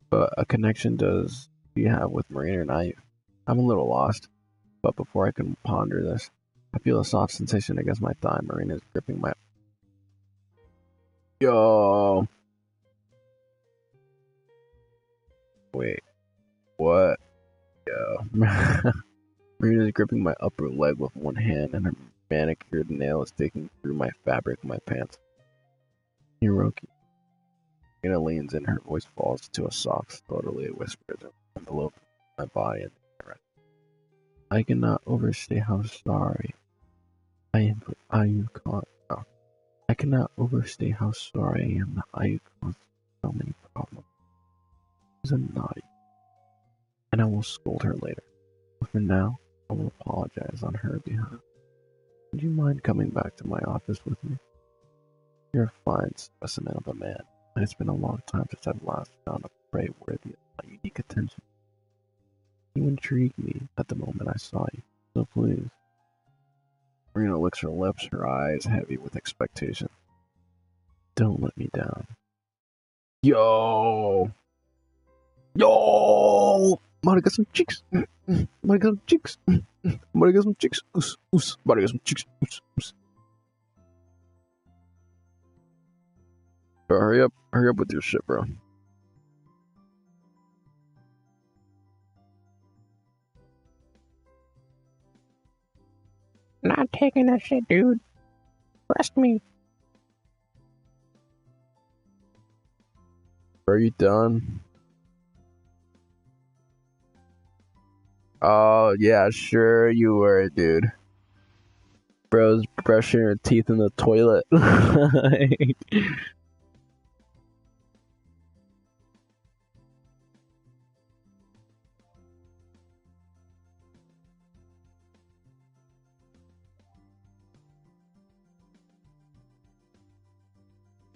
But a connection does she have with Marina and Ayu? I'm a little lost. But before I can ponder this, I feel a soft sensation against my thigh. Marina is gripping my... Yo! Wait, what? Yo. Marina is gripping my upper leg with one hand, and her manicured nail is digging through my fabric of my pants. Hiroki. Marina leans in, her voice falls to a soft, slowly whispers envelope my body and I cannot overstate how sorry I am for Ayukan. No. I cannot overstate how sorry I am that Ayu caused so many problems. She's a naughty, and I will scold her later. But for now, I will apologize on her behalf. Would you mind coming back to my office with me? You're a fine specimen of a man, and it's been a long time since I've last found a prey worthy of my unique attention. You intrigued me at the moment I saw you, so please. Marina licks her lips, her eyes heavy with expectation. Don't let me down. Yo! Yo! Might get some chicks. Might get some chicks. Might get some chicks. Oos, oos. Might get some chicks. Oos, oos. Bro, hurry up with your shit, bro. Not taking that shit, dude. Trust me. Are you done? Oh, yeah, sure you were, dude. Bro's brushing her teeth in the toilet.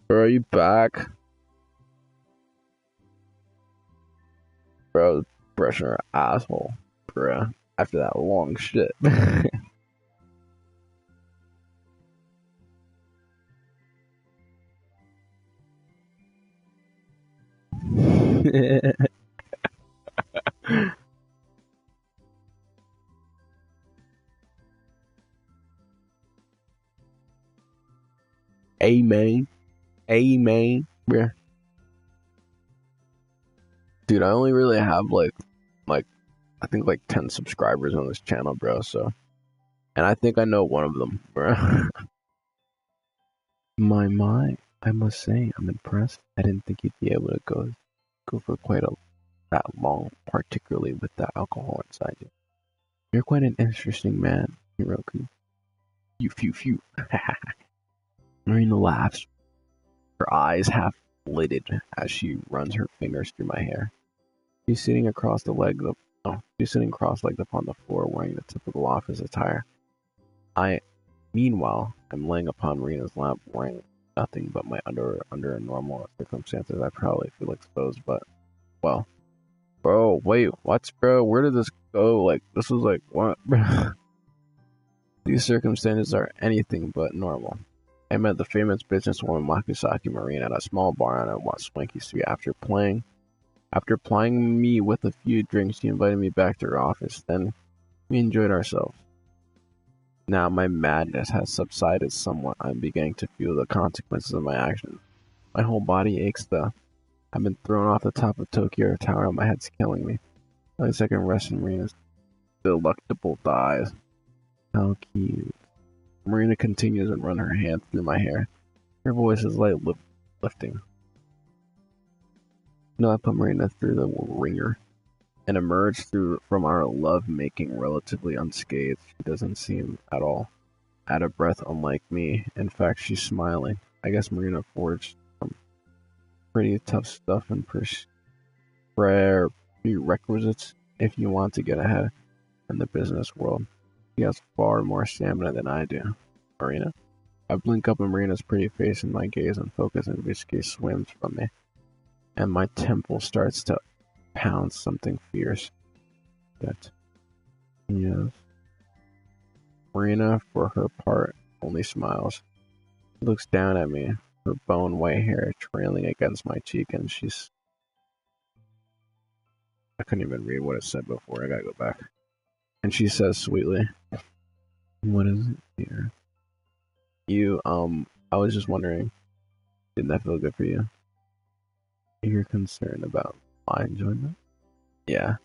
Bro, are you back? Bro, brushing her asshole, bro. After that long shit. Amen. Amen. Yeah. Dude, I only really have like I think like 10 subscribers on this channel, bro, so and I think I know one of them, bro. My, I must say, I'm impressed. I didn't think you'd be able to go for quite that long, particularly with that alcohol inside you. You're quite an interesting man, Hiroki. Phew. Marina laughs, her eyes half lidded as she runs her fingers through my hair. She's sitting she's sitting cross-legged upon the floor wearing the typical office attire. Meanwhile, I'm laying upon Marina's lap wearing nothing but my under normal circumstances. I probably feel exposed, but, well. Bro, wait, what, bro? Where did this go? Like, this was like, what? These circumstances are anything but normal. I met the famous businesswoman Makusaki Marina at a small bar on a swanky street. After plying me with a few drinks, she invited me back to her office. Then we enjoyed ourselves. Now my madness has subsided somewhat. I'm beginning to feel the consequences of my actions. My whole body aches though. I've been thrown off the top of Tokyo Tower and my head's killing me. At least I can rest in Marina's delectable thighs. How cute. Marina continues and run her hand through my hair. Her voice is light lifting. No, I put Marina through the ringer and emerged from our love-making relatively unscathed. She doesn't seem at all out of breath, unlike me. In fact, she's smiling. I guess Marina forged some pretty tough stuff and prerequisites if you want to get ahead in the business world. She has far more stamina than I do. Marina? I blink up at Marina's pretty face and my gaze unfocused, in which case swims from me, and my temple starts to pound something fierce. That, yes. Marina, for her part, only smiles. She looks down at me, her bone white hair trailing against my cheek, and I couldn't even read what it said before. I gotta go back. And she says sweetly, "What is it, dear? I was just wondering, didn't that feel good for you? You're concerned about my enjoyment?" Yeah,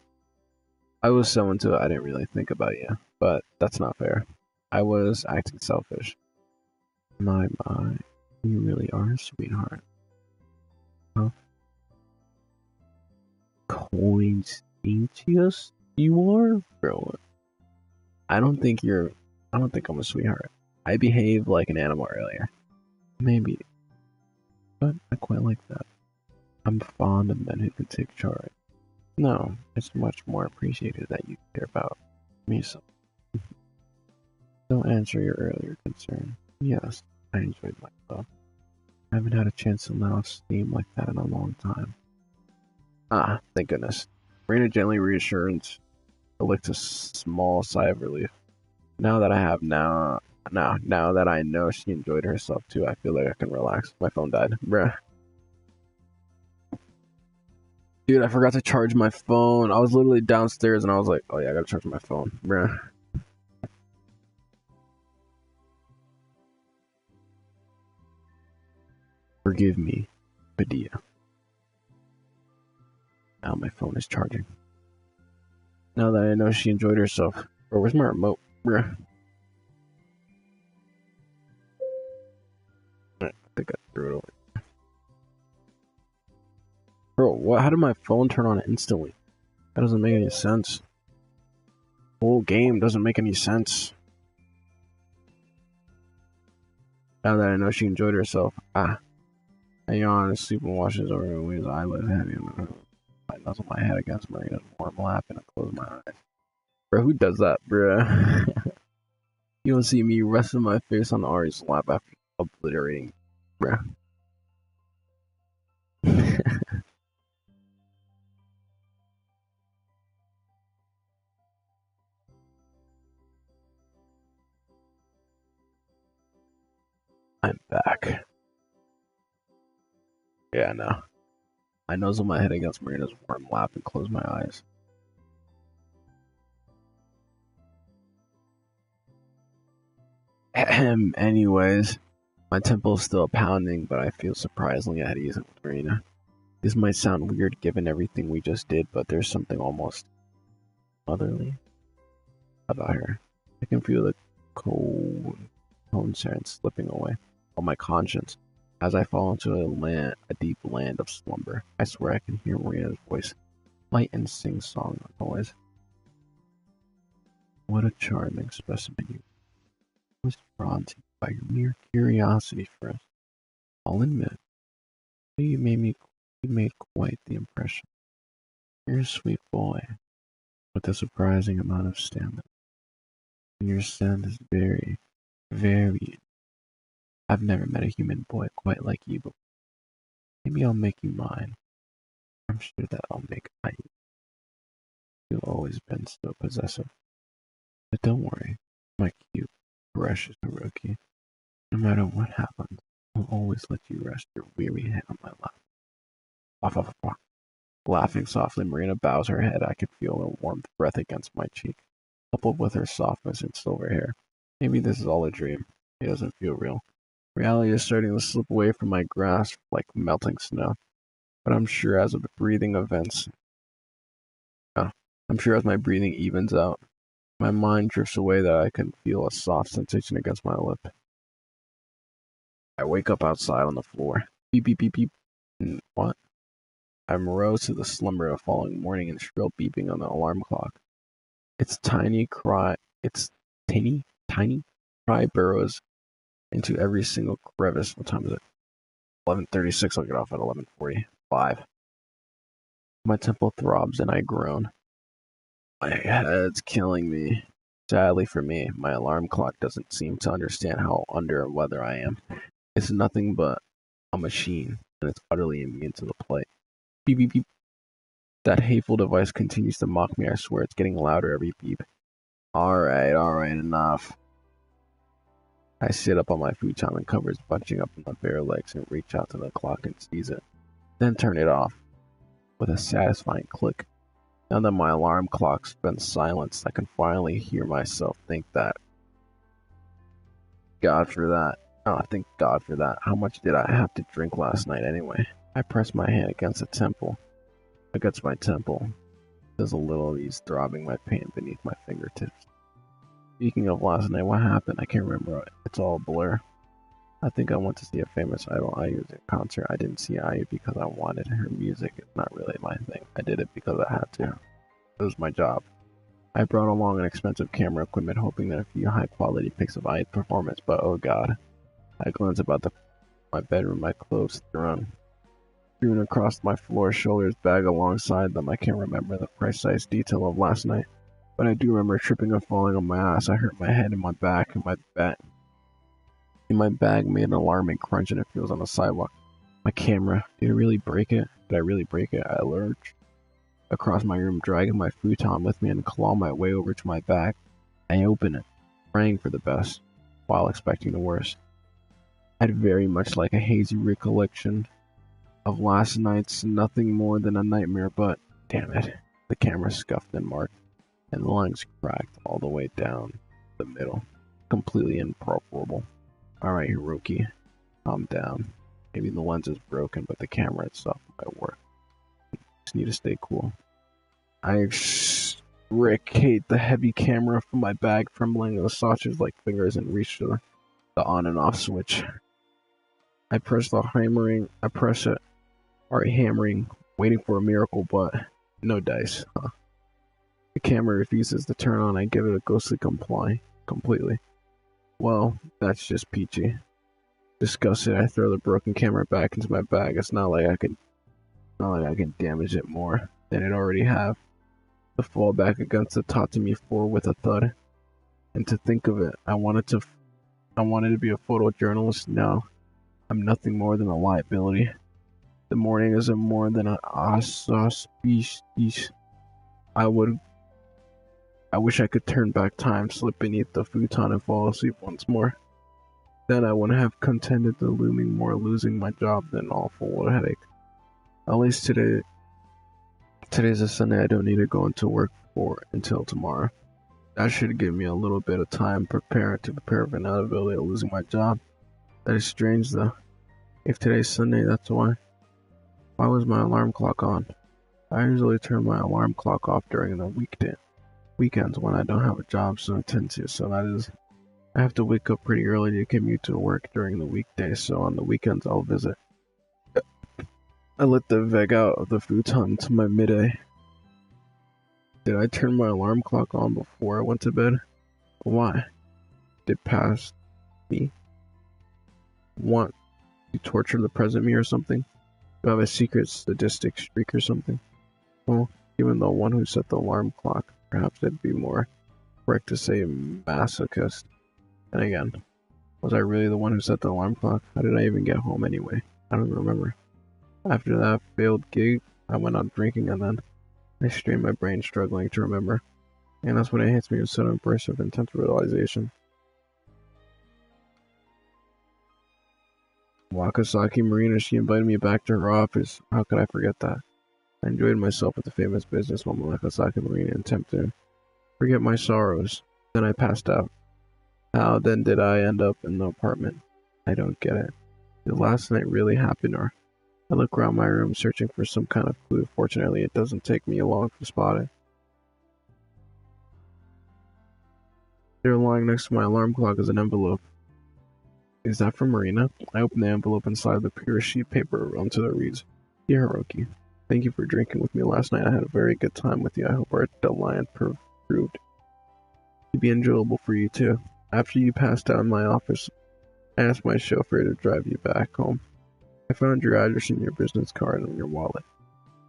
I was so into it, I didn't really think about you, but that's not fair. I was acting selfish. My, you really are a sweetheart. Huh? Coincidentious? You are? Bro, I don't think you're. I don't think I'm a sweetheart. I behaved like an animal earlier. Maybe, but I quite like that. I'm fond of men who can take charge. No, it's much more appreciated that you care about me so. Don't answer your earlier concern. Yes, I enjoyed myself. I haven't had a chance to let off steam like that in a long time. Ah, thank goodness. Marina gently reassurance. I licked a small sigh of relief. Now that I have now that I know she enjoyed herself too, I feel like I can relax. My phone died. Bruh. Dude, I forgot to charge my phone. I was literally downstairs and I was like, oh yeah, I gotta charge my phone. Bruh. Forgive me, Padilla. Now my phone is charging. Now that I know she enjoyed herself. Bro, where's my remote? Bruh. I think I threw it over. Bro, what? How did my phone turn on instantly? That doesn't make any sense. The whole game doesn't make any sense. Now that I know she enjoyed herself. Ah. I yawn and sleep and washes over my wings. Eyelids heavy. I nuzzle my head against Marina's warm lap and I close my eyes. Bro, who does that, bro? You don't see me resting my face on Ari's lap after obliterating, bro. I'm back. Yeah, no. I nuzzle my head against Marina's warm lap and close my eyes. Anyways, my temple's still pounding, but I feel surprisingly at ease with Marina. This might sound weird given everything we just did, but there's something almost motherly about her. I can feel the cold concern slipping away on my conscience as I fall into a deep land of slumber. I swear I can hear Maria's voice, light and sing-song noise. What a charming specimen you was drawn to by your mere curiosity for us. I'll admit, you made quite the impression. You're a sweet boy, with a surprising amount of stamina. And your scent is very, very. I've never met a human boy quite like you before. Maybe I'll make you mine. I'm sure that I'll make I. You've always been so possessive. But don't worry, my cute, precious Hiroki. No matter what happens, I'll always let you rest your weary head on my lap. Off, off, off. Laughing softly, Marina bows her head. I can feel her warm breath against my cheek, coupled with her softness and silver hair. Maybe this is all a dream. It doesn't feel real. Reality is starting to slip away from my grasp like melting snow. But I'm sure as my breathing evens out, my mind drifts away that I can feel a soft sensation against my lip. I wake up outside on the floor. Beep, beep, beep, beep. What? I'm aroused to the slumber of falling morning and shrill beeping on the alarm clock. Its tiny cry burrows into every single crevice. What time is it? 11:36. I'll get off at 11:45. My temple throbs and I groan. My head's killing me. Sadly for me, my alarm clock doesn't seem to understand how under weather I am. It's nothing but a machine, and it's utterly immune to the play. Beep, beep, beep. That hateful device continues to mock me. I swear it's getting louder every beep. Alright, enough. I sit up on my futon and covers bunching up on my bare legs and reach out to the clock and seize it. Then turn it off with a satisfying click. Now that my alarm clock's been silenced, I can finally hear myself think that. God for that. Oh, thank God for that. How much did I have to drink last night anyway? I pressed my hand against my temple. There's a little ease throbbing my pain beneath my fingertips. Speaking of last night, what happened? I can't remember. It's all a blur. I think I went to see a famous idol IU in concert. I didn't see IU because I wanted her music. It's not really my thing. I did it because I had to. It was my job. I brought along an expensive camera equipment, hoping that a few high-quality pics of IU's performance, but oh god. I glanced about my bedroom, my clothes strewn across my floor, shoulders bag alongside them. I can't remember the precise detail of last night, but I do remember tripping and falling on my ass. I hurt my head and my back, and my bag made an alarming crunch and it feels on the sidewalk. My camera, did it really break it? Did I really break it? I lurched across my room, dragging my futon with me and claw my way over to my bag. I opened it, praying for the best, while expecting the worst. I had very much like a hazy recollection of last night's nothing more than a nightmare, but damn it, the camera scuffed and marked, and the lines cracked all the way down the middle, completely improbable. Alright, Hiroki, calm down. Maybe the lens is broken, but the camera itself might work. Just need to stay cool. I extricate the heavy camera from my bag, trembling the sausage like fingers, and reach for the on and off switch. I press it, heart hammering, waiting for a miracle, but no dice. The camera refuses to turn on. I give it a ghostly completely. Well, that's just peachy. Disgusted, I throw the broken camera back into my bag. It's not like I can damage it more than it already have. To fall back against the Tatami floor with a thud. And to think of it, I wanted to be a photojournalist. Now, I'm nothing more than a liability. The morning isn't more than an auspice. I wish I could turn back time, slip beneath the futon, and fall asleep once more. Then I wouldn't have contended the looming more losing my job than an awful headache. At least today's a Sunday. I don't need to go into work until tomorrow. That should give me a little bit of time to prepare for the inevitability of losing my job. That is strange though. If today's Sunday, that's why. Why was my alarm clock on? I usually turn my alarm clock off during the weekends when I don't have a job so intensive, so that is, I have to wake up pretty early to commute to work during the weekdays, so on the weekends I'll visit. I let the veg out of the futon to my midday. Did I turn my alarm clock on before I went to bed? Why? Did past me want to torture the present me or something? Do I have a secret sadistic streak or something? Well, even the one who set the alarm clock, perhaps it'd be more correct to say masochist. And again, was I really the one who set the alarm clock? How did I even get home anyway? I don't remember. After that failed gig, I went out drinking and then I strained my brain struggling to remember. And that's when it hits me with a sudden burst of intense realization. Wakasaki Marina, she invited me back to her office. How could I forget that? I enjoyed myself with the famous businesswoman Wakasaki Marina and attempted to forget my sorrows. Then I passed out. How then did I end up in the apartment? I don't get it. Did last night really happen, or? I look around my room searching for some kind of clue. Fortunately, it doesn't take me long to spot it. There lying next to my alarm clock is an envelope. Is that from Marina? I open the envelope inside the pure sheet paper onto the reads. Dear Hiroki, thank you for drinking with me last night. I had a very good time with you. I hope our deadline proved to be enjoyable for you too. After you passed out in my office, I asked my chauffeur to drive you back home. I found your address in your business card and your wallet.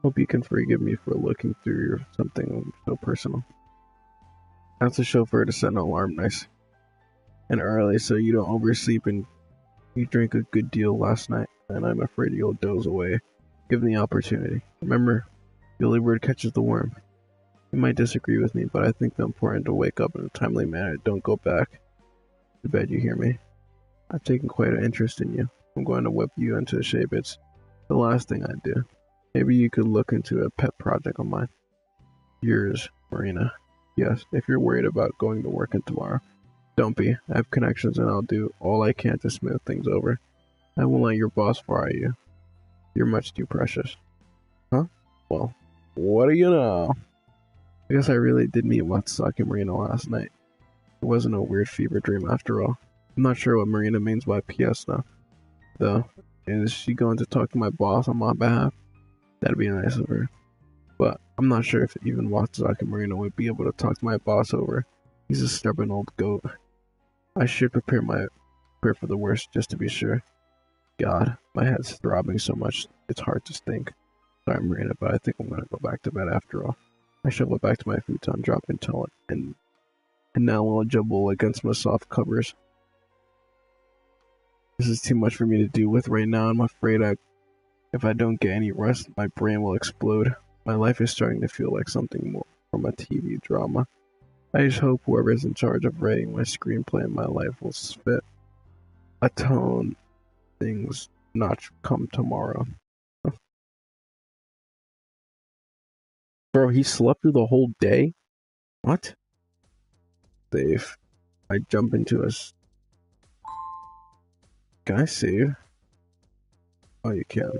Hope you can forgive me for looking through something so personal. Ask the chauffeur to set an alarm nice and early so you don't oversleep and you drank a good deal last night, and I'm afraid you'll doze away. Give me the opportunity. Remember, the early bird catches the worm. You might disagree with me, but I think it's important to wake up in a timely manner. Don't go back to bed, you hear me? I've taken quite an interest in you. I'm going to whip you into shape. It's the last thing I'd do. Maybe you could look into a pet project of mine. Yours, Marina. Yes, if you're worried about going to work tomorrow, don't be. I have connections and I'll do all I can to smooth things over. I won't let your boss fire you. You're much too precious. Huh? Well, what do you know? I guess I really did meet Watsaki Marina last night. It wasn't a weird fever dream after all. I'm not sure what Marina means by PS though. Is she going to talk to my boss on my behalf? That'd be nice of her. But I'm not sure if even Watsaki Marina would be able to talk to my boss over. He's a stubborn old goat. I should prepare for the worst just to be sure. God, my head's throbbing so much it's hard to think. Sorry, Marina, but I think I'm gonna go back to bed after all. I shovel back to my futon, drop into it, and now I'll jumble against my soft covers. This is too much for me to deal with right now. I'm afraid if I don't get any rest, my brain will explode. My life is starting to feel like something more from a TV drama. I just hope whoever's in charge of writing my screenplay in my life will spit a tone things not come tomorrow. Bro, he slept through the whole day? What? Save. I jump into a... Can I save? Oh, you can.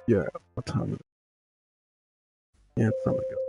Yeah, what time is it? Yeah, it's time to go.